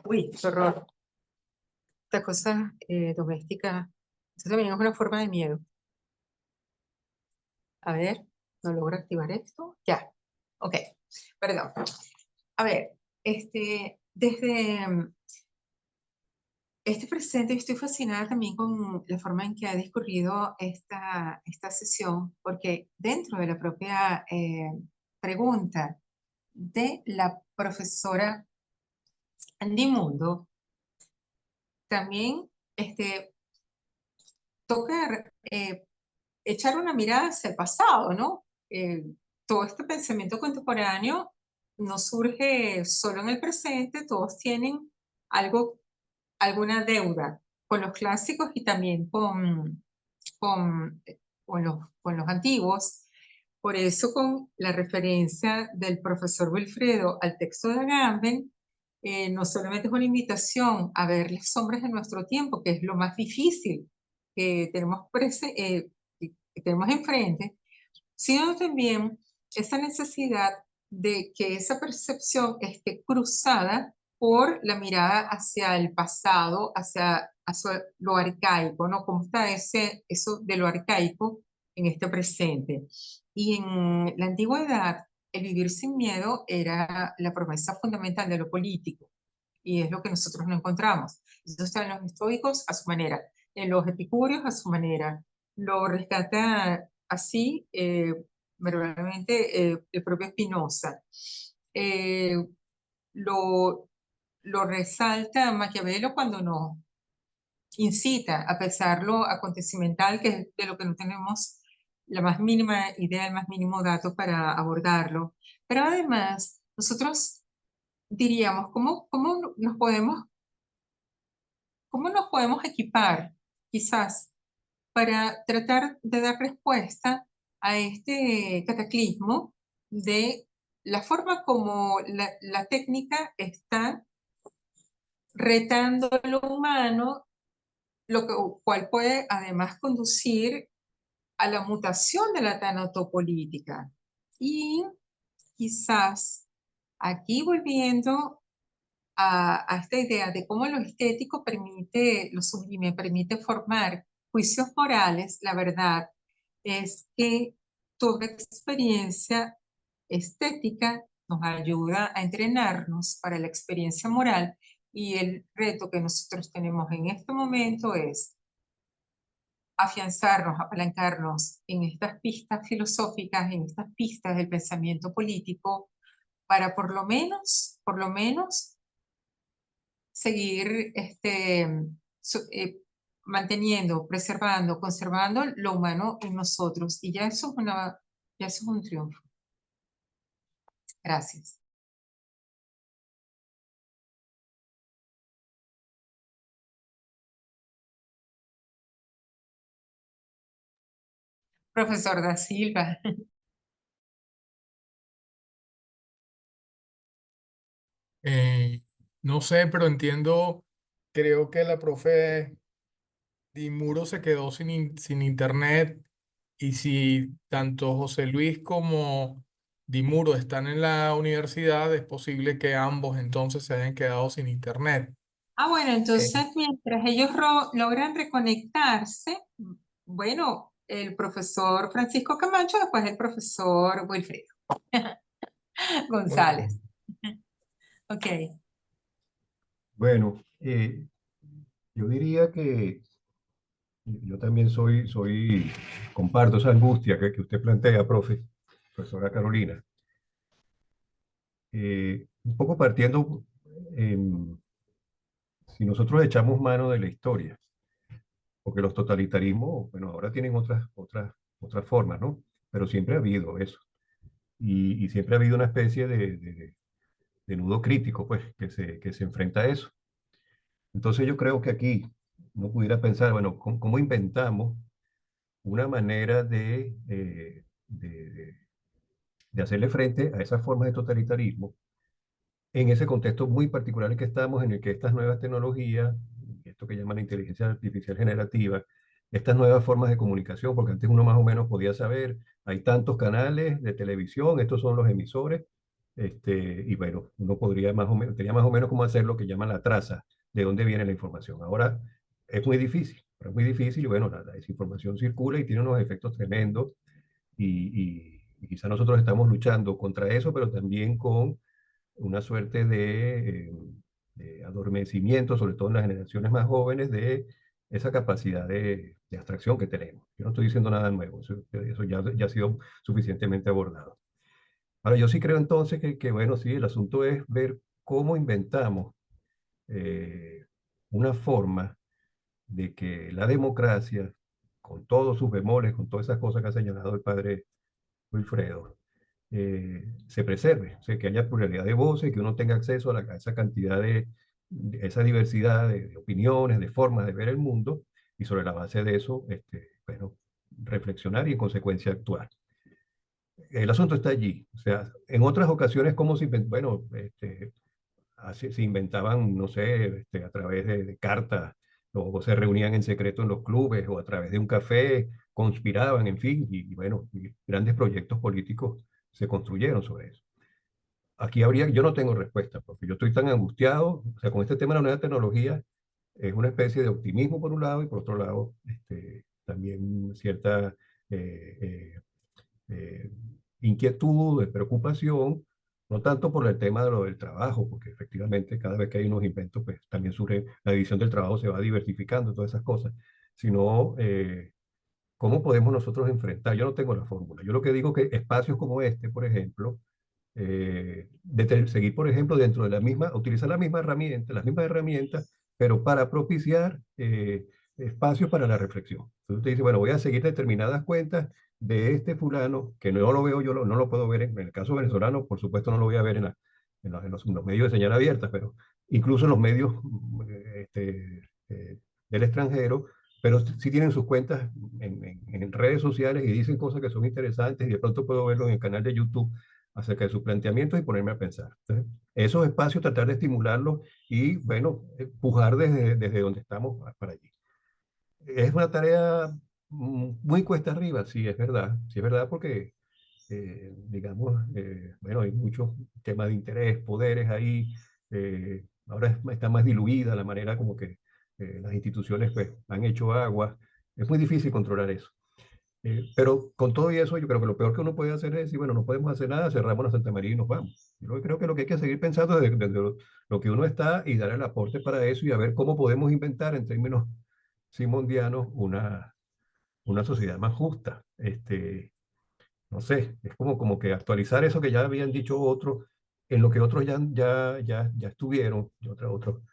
Uy, qué horror. Esta cosa doméstica, esto también es una forma de miedo. A ver, no logro activar esto. Ya, ok, perdón. A ver, desde este presente estoy fascinada también con la forma en que ha discurrido esta sesión, porque dentro de la propia pregunta de la profesora Andy Mundo, también toca echar una mirada hacia el pasado, ¿no? Todo este pensamiento contemporáneo no surge solo en el presente, todos tienen alguna deuda con los clásicos y también con, con los antiguos. Por eso, con la referencia del profesor Wilfredo al texto de Agamben, no solamente es una invitación a ver las sombras de nuestro tiempo, que es lo más difícil que que tenemos enfrente, sino también esa necesidad de que esa percepción esté cruzada por la mirada hacia el pasado, hacia lo arcaico, ¿no? ¿Cómo está eso de lo arcaico en este presente? Y en la antigüedad, el vivir sin miedo era la promesa fundamental de lo político, y es lo que nosotros no encontramos. Eso está en los estoicos a su manera, en los epicúreos a su manera. Lo rescata así, verdaderamente, el propio Spinoza. Eh, lo, lo resalta Maquiavelo cuando nos incita a pensar lo acontecimental, que es de lo que no tenemos la más mínima idea, el más mínimo dato para abordarlo. Pero además, nosotros diríamos, cómo nos podemos equipar, quizás, para tratar de dar respuesta a este cataclismo de la forma como la técnica está retando lo humano, cual puede además conducir a la mutación de la tanatopolítica? Y quizás aquí volviendo a esta idea de cómo lo estético permite, lo sublime permite formar juicios morales, la verdad es que toda experiencia estética nos ayuda a entrenarnos para la experiencia moral, y el reto que nosotros tenemos en este momento es afianzarnos, apalancarnos en estas pistas filosóficas, en estas pistas del pensamiento político, para por lo menos seguir manteniendo, preservando, conservando lo humano en nosotros. Y ya eso es un triunfo. Gracias. Profesor da Silva. No sé, pero entiendo, creo que la profe Dimuro se quedó sin internet, y si tanto José Luis como Dimuro están en la universidad, es posible que ambos entonces se hayan quedado sin internet. Ah, bueno, Eh, entonces mientras ellos logran reconectarse, bueno, el profesor Francisco Camacho, después el profesor Wilfredo González. Ok. Bueno, yo diría que yo también comparto esa angustia que usted plantea, profesora Carolina. Un poco partiendo, si nosotros echamos mano de la historia, porque los totalitarismos, bueno, ahora tienen otras formas, ¿no? Pero siempre ha habido eso. Y siempre ha habido una especie de nudo crítico, pues, que se enfrenta a eso. Entonces yo creo que aquí uno pudiera pensar, bueno, ¿cómo inventamos una manera de hacerle frente a esas formas de totalitarismo en ese contexto muy particular en que estamos, en el que estas nuevas tecnologías, esto que llaman la inteligencia artificial generativa, estas nuevas formas de comunicación, porque antes uno más o menos podía saber, hay tantos canales de televisión, estos son los emisores, y bueno, uno podría más o menos, tenía más o menos cómo hacer lo que llaman la traza, de dónde viene la información. Ahora es muy difícil y bueno, la desinformación circula y tiene unos efectos tremendos y quizá nosotros estamos luchando contra eso, pero también con una suerte de adormecimiento, sobre todo en las generaciones más jóvenes, de esa capacidad de abstracción que tenemos. Yo no estoy diciendo nada nuevo, eso ya ha sido suficientemente abordado. Ahora, yo sí creo entonces bueno, sí, el asunto es ver cómo inventamos eh, una forma de que la democracia, con todos sus bemoles, con todas esas cosas que ha señalado el padre Wilfredo, se preserve, o sea, que haya pluralidad de voces, que uno tenga acceso a esa cantidad de esa diversidad de opiniones, de formas de ver el mundo, y sobre la base de eso, bueno, reflexionar y en consecuencia actuar. El asunto está allí, o sea, en otras ocasiones, ¿cómo se inventó? Bueno, se inventaban, no sé, a través de cartas, o se reunían en secreto en los clubes, o a través de un café, conspiraban, en fin, y bueno, y grandes proyectos políticos se construyeron sobre eso. Aquí habría, yo no tengo respuesta, porque yo estoy tan angustiado, o sea, con este tema de la nueva tecnología, es una especie de optimismo por un lado, y por otro lado, también cierta eh, eh, eh, inquietud, preocupación, no tanto por el tema de lo del trabajo, porque efectivamente cada vez que hay unos inventos, pues también surge la división del trabajo, se va diversificando, todas esas cosas, sino cómo podemos nosotros enfrentar. Yo no tengo la fórmula. Yo lo que digo que espacios como este, por ejemplo, seguir, por ejemplo, dentro de la misma, utilizar la misma herramienta, las mismas herramientas, pero para propiciar espacios para la reflexión. Entonces usted dice, bueno, voy a seguir determinadas cuentas de este fulano, que no lo veo yo, no lo puedo ver en el caso venezolano, por supuesto no lo voy a ver en los medios de señal abierta, pero incluso en los medios del extranjero, pero sí tienen sus cuentas en redes sociales y dicen cosas que son interesantes y de pronto puedo verlo en el canal de YouTube acerca de sus planteamientos y ponerme a pensar. Entonces, esos espacios tratar de estimularlos y, bueno, pujar desde donde estamos para allí. Es una tarea muy cuesta arriba, sí es verdad porque, digamos, bueno, hay muchos temas de interés, poderes ahí, ahora está más diluida la manera como que las instituciones pues, han hecho agua, es muy difícil controlar eso. Pero con todo y eso, yo creo que lo peor que uno puede hacer es decir, bueno, no podemos hacer nada, cerramos la Santa María y nos vamos. Yo creo que lo que hay que seguir pensando desde lo que uno está y dar el aporte para eso y a ver cómo podemos inventar en términos simondianos una sociedad más justa. No sé, es como que actualizar eso que ya habían dicho otros, en lo que otros ya estuvieron, y otros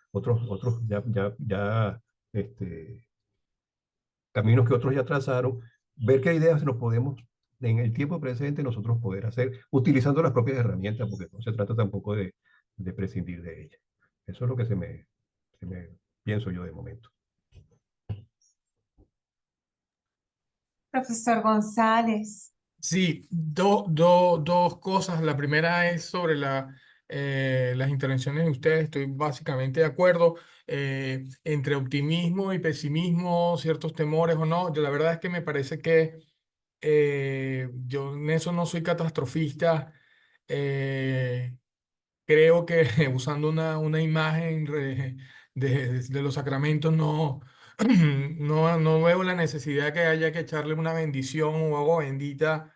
caminos que otros ya trazaron, ver qué ideas nos podemos en el tiempo presente nosotros poder hacer utilizando las propias herramientas, porque no se trata tampoco de prescindir de ellas. Eso es lo que se me pienso yo de momento. Profesor González. Sí, dos cosas. La primera es sobre las intervenciones de ustedes. Estoy básicamente de acuerdo. Entre optimismo y pesimismo, ciertos temores o no. Yo, la verdad es que me parece que yo en eso no soy catastrofista. Eh, Creo que usando una imagen de los sacramentos no veo la necesidad que haya que echarle una bendición o agua bendita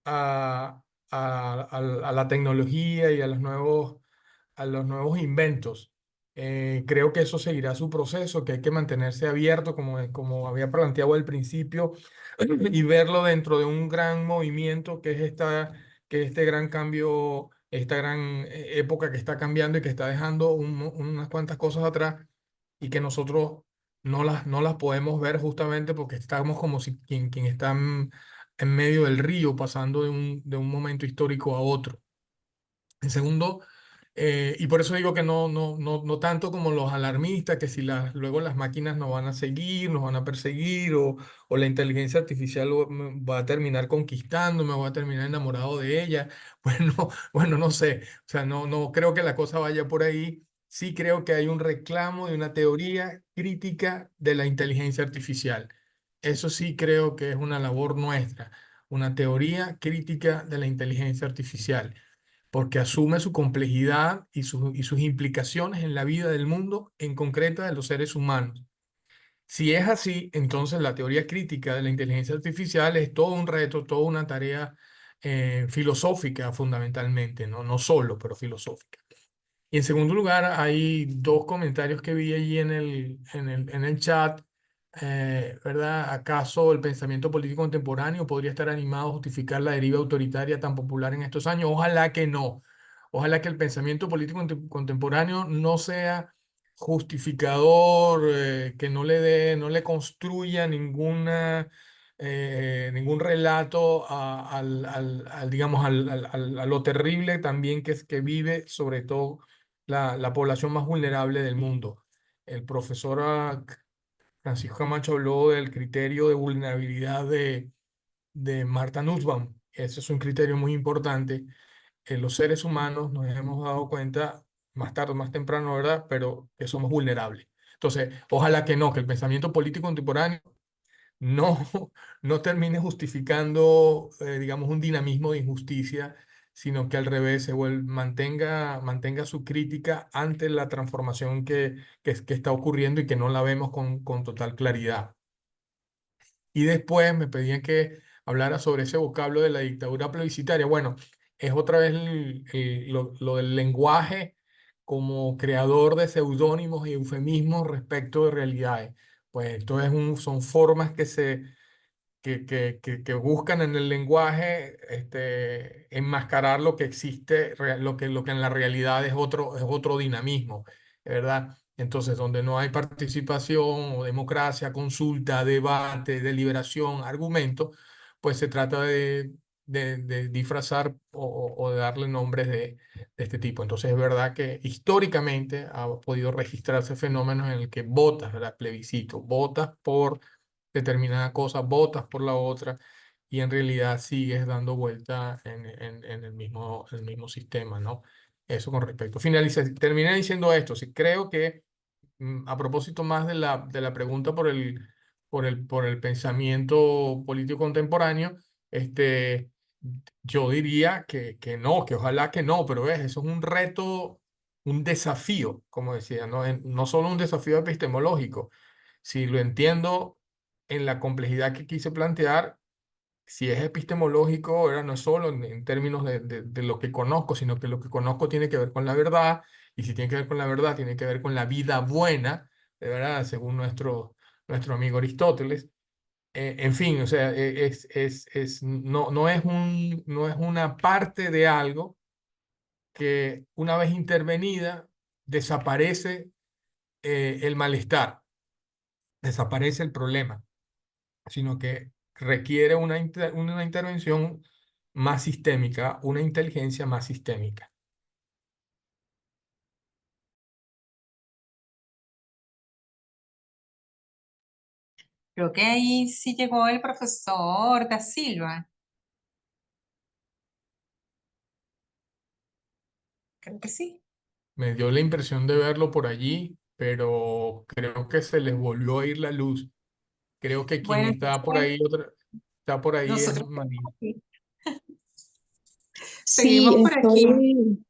a, a la tecnología y a los nuevos inventos. Creo que eso seguirá su proceso, que hay que mantenerse abierto, como había planteado al principio, y verlo dentro de un gran movimiento que es este gran cambio, esta gran época que está cambiando y que está dejando unas cuantas cosas atrás y que nosotros no las podemos ver justamente porque estamos como si quien está en medio del río, pasando de un momento histórico a otro. En segundo Y por eso digo que no tanto como los alarmistas, que si luego las máquinas nos van a seguir, nos van a perseguir, o la inteligencia artificial va a terminar conquistando, me voy a terminar enamorado de ella. Bueno, bueno, no sé. O sea, no creo que la cosa vaya por ahí. Sí creo que hay un reclamo de una teoría crítica de la inteligencia artificial. Eso sí creo que es una labor nuestra, una teoría crítica de la inteligencia artificial porque asume su complejidad y sus implicaciones en la vida del mundo, en concreto de los seres humanos. Si es así, entonces la teoría crítica de la inteligencia artificial es todo un reto, toda una tarea filosófica fundamentalmente, no solo, pero filosófica. Y en segundo lugar, hay dos comentarios que vi allí en el chat. ¿Verdad? ¿Acaso el pensamiento político contemporáneo podría estar animado a justificar la deriva autoritaria tan popular en estos años? Ojalá que no. Ojalá que el pensamiento político contemporáneo no sea justificador, que no le construya ningún relato digamos, a lo terrible también que vive sobre todo la población más vulnerable del mundo. El profesor Francisco Camacho habló del criterio de vulnerabilidad de Martha Nussbaum. Ese es un criterio muy importante. Los seres humanos nos hemos dado cuenta, más tarde o más temprano, ¿verdad? Pero que somos vulnerables. Entonces, ojalá que no, que el pensamiento político contemporáneo no, no termine justificando, digamos, un dinamismo de injusticia, sino que al revés mantenga su crítica ante la transformación que está ocurriendo y que no la vemos con total claridad. Y después me pedían que hablara sobre ese vocablo de la dictadura plebiscitaria. Bueno, es otra vez lo del lenguaje como creador de seudónimos y eufemismos respecto de realidades. Pues esto son formas que buscan en el lenguaje enmascarar lo que existe, lo que en la realidad es otro dinamismo, ¿verdad? Entonces, donde no hay participación o democracia, consulta, debate, deliberación, argumento, pues se trata de disfrazar o de darle nombres de este tipo. Entonces, es verdad que históricamente ha podido registrarse fenómenos en el que votas, ¿verdad? Plebiscito, votas por determinada cosa, votas por la otra y en realidad sigues dando vuelta en el mismo sistema, ¿no? Eso con respecto. Terminé diciendo esto, sí, creo que a propósito más de la pregunta por el pensamiento político contemporáneo, este, yo diría que no, que ojalá que no, pero ves, eso es un reto, un desafío, como decía, no solo un desafío epistemológico. Si lo entiendo en la complejidad que quise plantear, si es epistemológico, ahora no es solo en términos de lo que conozco, sino que lo que conozco tiene que ver con la verdad, y si tiene que ver con la verdad, tiene que ver con la vida buena, de verdad, según nuestro amigo Aristóteles. En fin, o sea, no es una parte de algo que una vez intervenida desaparece el malestar, desaparece el problema, sino que requiere una intervención más sistémica, una inteligencia más sistémica. Creo que ahí sí llegó el profesor Da Silva. Creo que sí. Me dio la impresión de verlo por allí, pero creo que se les volvió a ir la luz. Creo que quien Bueno, está por ahí es nosotros María. seguimos Sí, por aquí.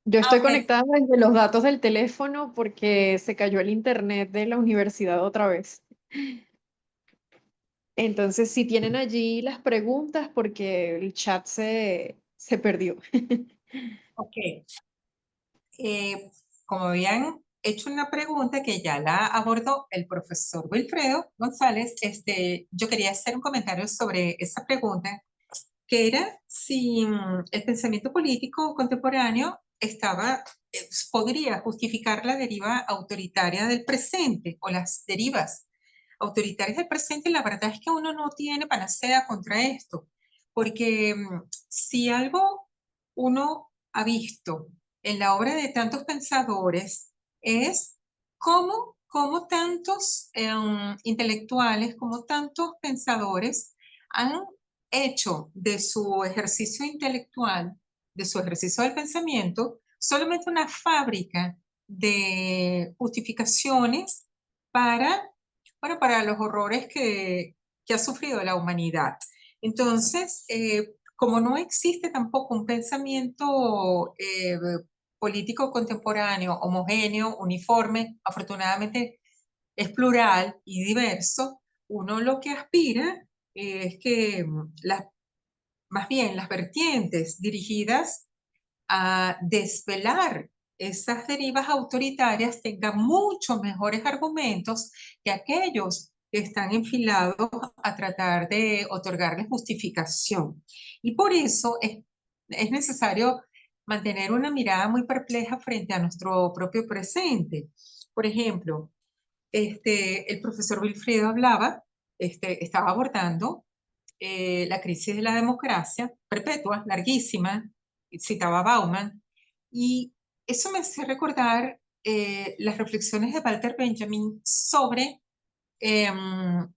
yo Ah, estoy ok. conectada desde los datos del teléfono porque se cayó el internet de la universidad otra vez. Entonces, si tienen allí las preguntas, porque el chat se perdió. Ok. Como habían hecho una pregunta que ya la abordó el profesor Wilfredo González, yo quería hacer un comentario sobre esa pregunta, que era si el pensamiento político contemporáneo podría justificar la deriva autoritaria del presente o las derivas autoritarias del presente. La verdad es que uno no tiene panacea contra esto, porque si algo uno ha visto en la obra de tantos pensadores es cómo tantos intelectuales, como tantos pensadores han hecho de su ejercicio intelectual, de su ejercicio del pensamiento, solamente una fábrica de justificaciones para, bueno, para los horrores que ha sufrido la humanidad. Entonces, como no existe tampoco un pensamiento político contemporáneo, homogéneo, uniforme, afortunadamente es plural y diverso, uno lo que aspira es que más bien las vertientes dirigidas a desvelar esas derivas autoritarias tengan muchos mejores argumentos que aquellos que están enfilados a tratar de otorgarles justificación. Y por eso es necesario mantener una mirada muy perpleja frente a nuestro propio presente. Por ejemplo, el profesor Wilfredo hablaba, estaba abordando la crisis de la democracia, perpetua, larguísima, citaba a Bauman, y eso me hace recordar las reflexiones de Walter Benjamin sobre el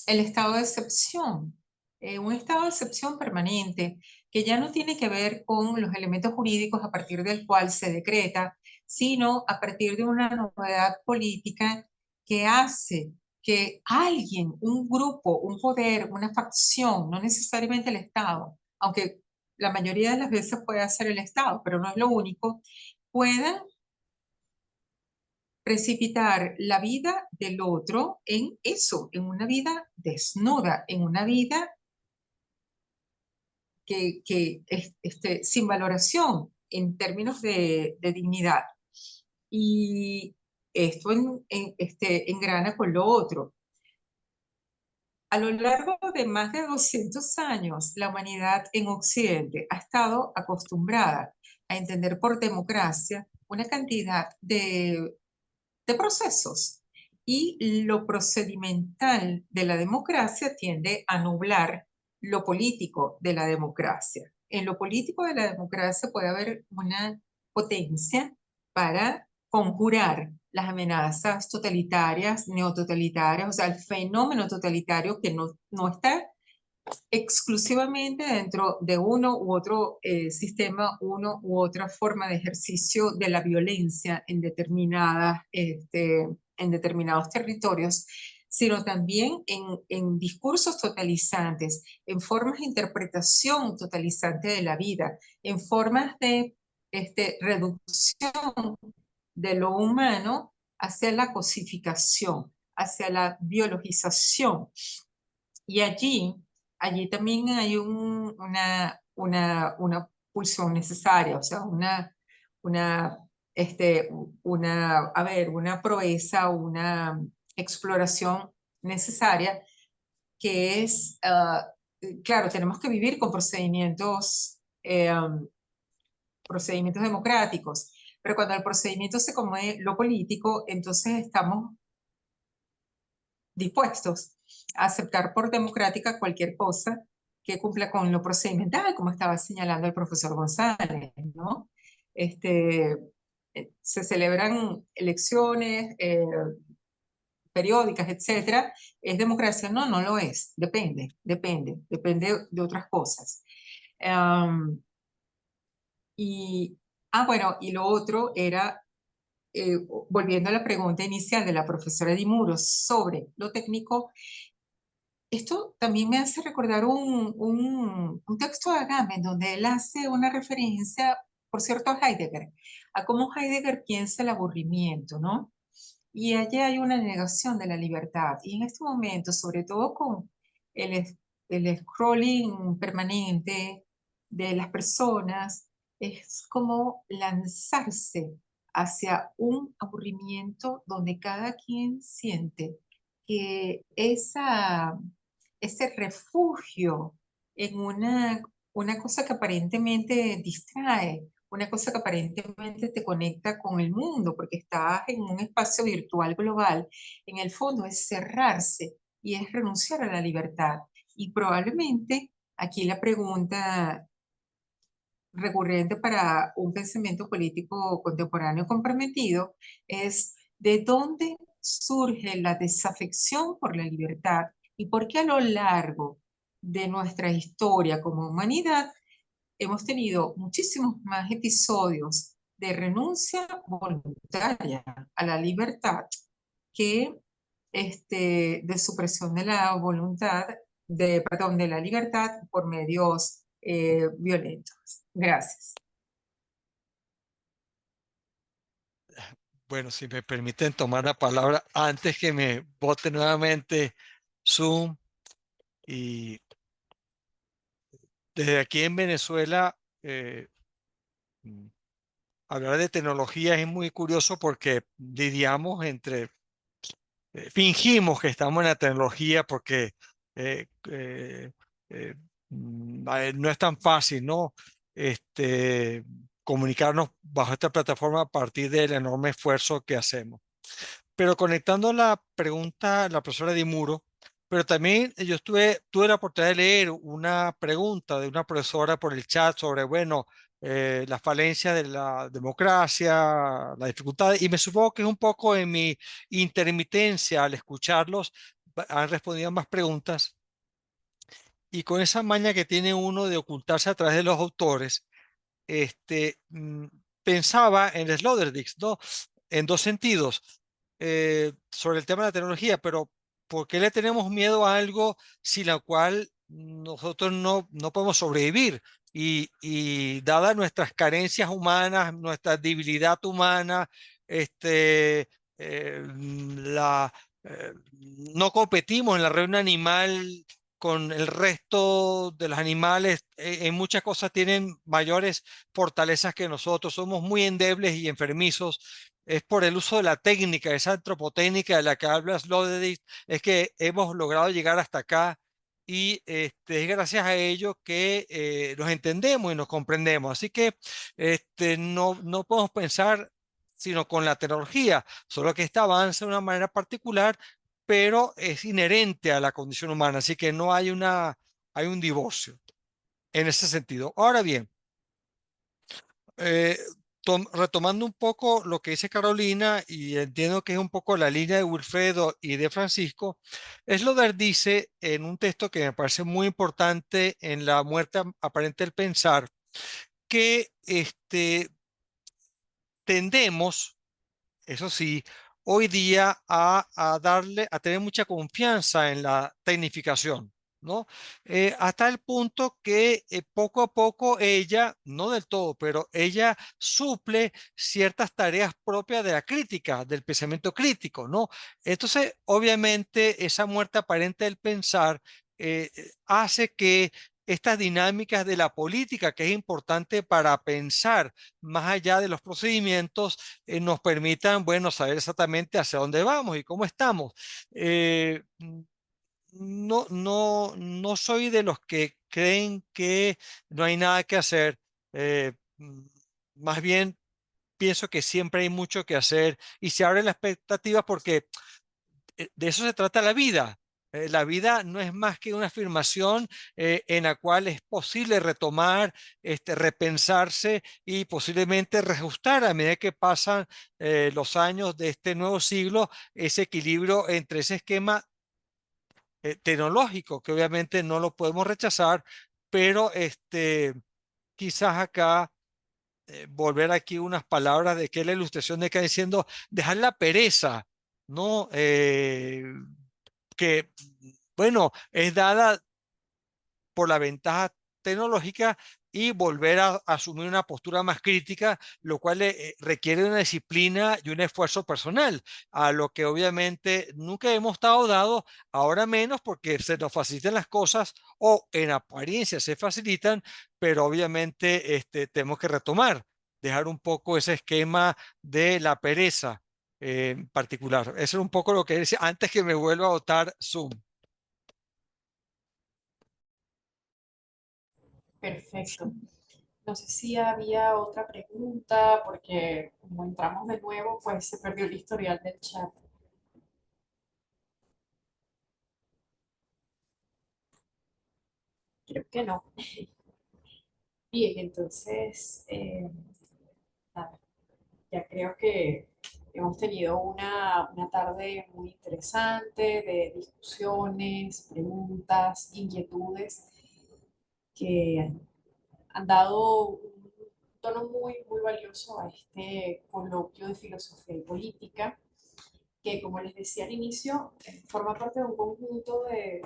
estado de excepción, un estado de excepción permanente que ya no tiene que ver con los elementos jurídicos a partir del cual se decreta, sino a partir de una novedad política que hace que alguien, un grupo, un poder, una facción, no necesariamente el Estado, aunque la mayoría de las veces puede ser el Estado, pero no es lo único, puedan precipitar la vida del otro en eso, en una vida desnuda, en una vida que sin valoración en términos de dignidad. Y esto engrana con lo otro. A lo largo de más de 200 años, la humanidad en Occidente ha estado acostumbrada a entender por democracia una cantidad de procesos. Y lo procedimental de la democracia tiende a nublar lo político de la democracia. En lo político de la democracia puede haber una potencia para conjurar las amenazas totalitarias, neototalitarias, o sea, el fenómeno totalitario que no está exclusivamente dentro de uno u otro sistema, uno u otra forma de ejercicio de la violencia en determinados territorios, sino también en discursos totalizantes, en formas de interpretación totalizante de la vida, en formas de reducción de lo humano hacia la cosificación, hacia la biologización. Y allí también hay una pulsión necesaria, o sea, una, una proeza, una exploración necesaria, que es, claro, tenemos que vivir con procedimientos democráticos, pero cuando el procedimiento se come lo político, entonces estamos dispuestos a aceptar por democrática cualquier cosa que cumpla con lo procedimental, como estaba señalando el profesor González, ¿no? Se celebran elecciones periódicas, etcétera. ¿Es democracia? No, no lo es. Depende de otras cosas. Bueno, y lo otro era volviendo a la pregunta inicial de la profesora Di Muro sobre lo técnico, esto también me hace recordar un texto de Agamben donde él hace una referencia, por cierto, a Heidegger, a cómo Heidegger piensa el aburrimiento, ¿no? Y allí hay una negación de la libertad. Y en este momento, sobre todo con el scrolling permanente de las personas, es como lanzarse hacia un aburrimiento donde cada quien siente que ese refugio en una cosa que aparentemente distrae, una cosa que aparentemente te conecta con el mundo, porque estás en un espacio virtual global, en el fondo es cerrarse y es renunciar a la libertad. Y probablemente aquí la pregunta recurrente para un pensamiento político contemporáneo comprometido es de dónde surge la desafección por la libertad y por qué a lo largo de nuestra historia como humanidad hemos tenido muchísimos más episodios de renuncia voluntaria a la libertad que de supresión de la voluntad, perdón, de la libertad por medios violentos. Gracias. Bueno, si me permiten tomar la palabra antes que me bote nuevamente Zoom. Y desde aquí en Venezuela, mm, hablar de tecnología es muy curioso porque lidiamos fingimos que estamos en la tecnología porque eh, eh, eh, no es tan fácil, ¿no? Comunicarnos bajo esta plataforma a partir del enorme esfuerzo que hacemos. Pero conectando la pregunta, la profesora Dimuro, pero también yo tuve la oportunidad de leer una pregunta de una profesora por el chat sobre, bueno, la falencia de la democracia, la dificultad, y me supongo que es un poco en mi intermitencia al escucharlos, han respondido más preguntas, y con esa maña que tiene uno de ocultarse a través de los autores, este, mm, pensaba en Sloterdijk, ¿no? En dos sentidos, sobre el tema de la tecnología, pero ¿por qué le tenemos miedo a algo sin la cual nosotros no podemos sobrevivir? Y dadas nuestras carencias humanas, nuestra debilidad humana, este, la, no competimos en la reunión animal con el resto de los animales, en muchas cosas tienen mayores fortalezas que nosotros, somos muy endebles y enfermizos, es por el uso de la técnica, esa antropotécnica de la que habla Sloterdijk, es que hemos logrado llegar hasta acá y es gracias a ello que nos entendemos y nos comprendemos. Así que no podemos pensar sino con la tecnología, solo que esta avanza de una manera particular, pero es inherente a la condición humana, así que no hay hay un divorcio en ese sentido. Ahora bien, eh, retomando un poco lo que dice Carolina, y entiendo que es un poco la línea de Wilfredo y de Francisco, Sloterdijk dice en un texto que me parece muy importante en La muerte aparente del pensar, que tendemos, eso sí, hoy día a tener mucha confianza en la tecnificación, ¿no? Hasta el punto que poco a poco ella, no del todo, pero ella suple ciertas tareas propias de la crítica, del pensamiento crítico, ¿no? Entonces, obviamente, esa muerte aparente del pensar hace que estas dinámicas de la política, que es importante para pensar más allá de los procedimientos, nos permitan, bueno, saber exactamente hacia dónde vamos y cómo estamos. No soy de los que creen que no hay nada que hacer. eh, mm, Más bien pienso que siempre hay mucho que hacer y se abren las expectativas porque de eso se trata la vida. La vida no es más que una afirmación en la cual es posible retomar, repensarse y posiblemente reajustar a medida que pasan los años de este nuevo siglo, ese equilibrio entre ese esquema tecnológico, que obviamente no lo podemos rechazar, pero quizás acá volver aquí unas palabras de que la ilustración de acá diciendo dejar la pereza, ¿no? Que, bueno, es dada por la ventaja tecnológica y volver a asumir una postura más crítica, lo cual requiere una disciplina y un esfuerzo personal, a lo que obviamente nunca hemos estado dados, ahora menos porque se nos facilitan las cosas o en apariencia se facilitan, pero obviamente tenemos que retomar, dejar un poco ese esquema de la pereza en particular. Eso es un poco lo que decía antes que me vuelva a botar Zoom. Perfecto. No sé si había otra pregunta, porque como entramos de nuevo, pues se perdió el historial del chat. Creo que no. Bien, entonces, nada, ya creo que hemos tenido una tarde muy interesante de discusiones, preguntas, inquietudes que han dado un tono muy valioso a este coloquio de filosofía y política, que como les decía al inicio, forma parte de un conjunto de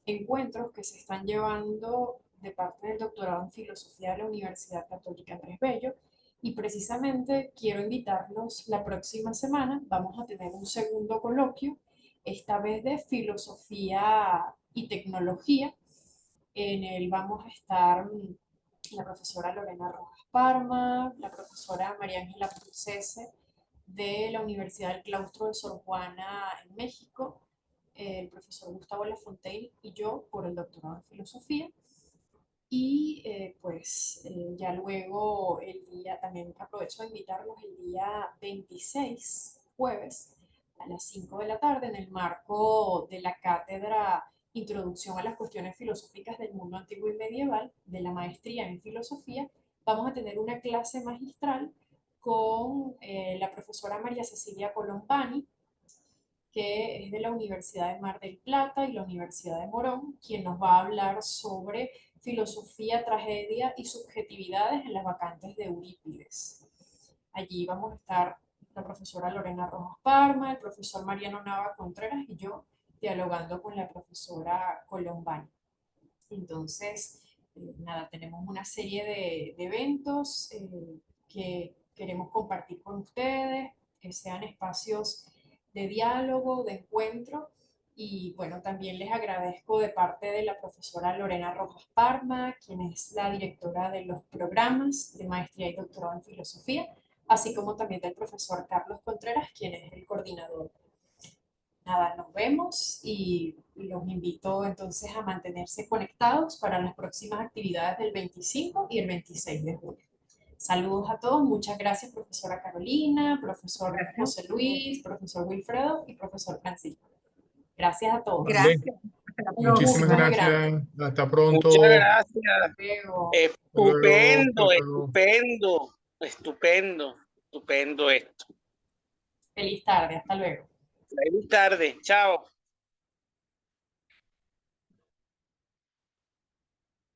encuentros que se están llevando de parte del doctorado en filosofía de la Universidad Católica Andrés Bello. Y precisamente quiero invitarlos la próxima semana. Vamos a tener un segundo coloquio, esta vez de filosofía y tecnología. En él vamos a estar la profesora Lorena Rojas Parma, la profesora María Ángela Pulsese de la Universidad del Claustro de Sor Juana en México, el profesor Gustavo Lafontaine y yo por el doctorado en filosofía. Y ya luego el día, también aprovecho de invitarlos el día 26, jueves, a las 5 de la tarde, en el marco de la cátedra Introducción a las cuestiones filosóficas del mundo antiguo y medieval, de la maestría en filosofía, vamos a tener una clase magistral con la profesora María Cecilia Colombani, que es de la Universidad de Mar del Plata y la Universidad de Morón, quien nos va a hablar sobre filosofía, tragedia y subjetividades en las vacantes de Eurípides. Allí vamos a estar la profesora Lorena Rojas Parma, el profesor Mariano Nava Contreras y yo dialogando con la profesora Colombani. Entonces, nada, tenemos una serie de eventos que queremos compartir con ustedes, que sean espacios de diálogo, de encuentro. Y bueno, también les agradezco de parte de la profesora Lorena Rojas Parma, quien es la directora de los programas de maestría y doctorado en filosofía, así como también del profesor Carlos Contreras, quien es el coordinador. Nada, nos vemos y los invito entonces a mantenerse conectados para las próximas actividades del 25 y el 26 de julio. Saludos a todos, muchas gracias profesora Carolina, profesor José Luis, profesor Wilfredo y profesor Francisco. Gracias a todos. Vale. Gracias. Hasta la Muchísimas próxima. gracias. Hasta pronto. Muchas gracias. Luego. Hasta luego. Estupendo, Hasta luego. estupendo, estupendo, estupendo esto. Feliz tarde, hasta luego. Feliz tarde, chao.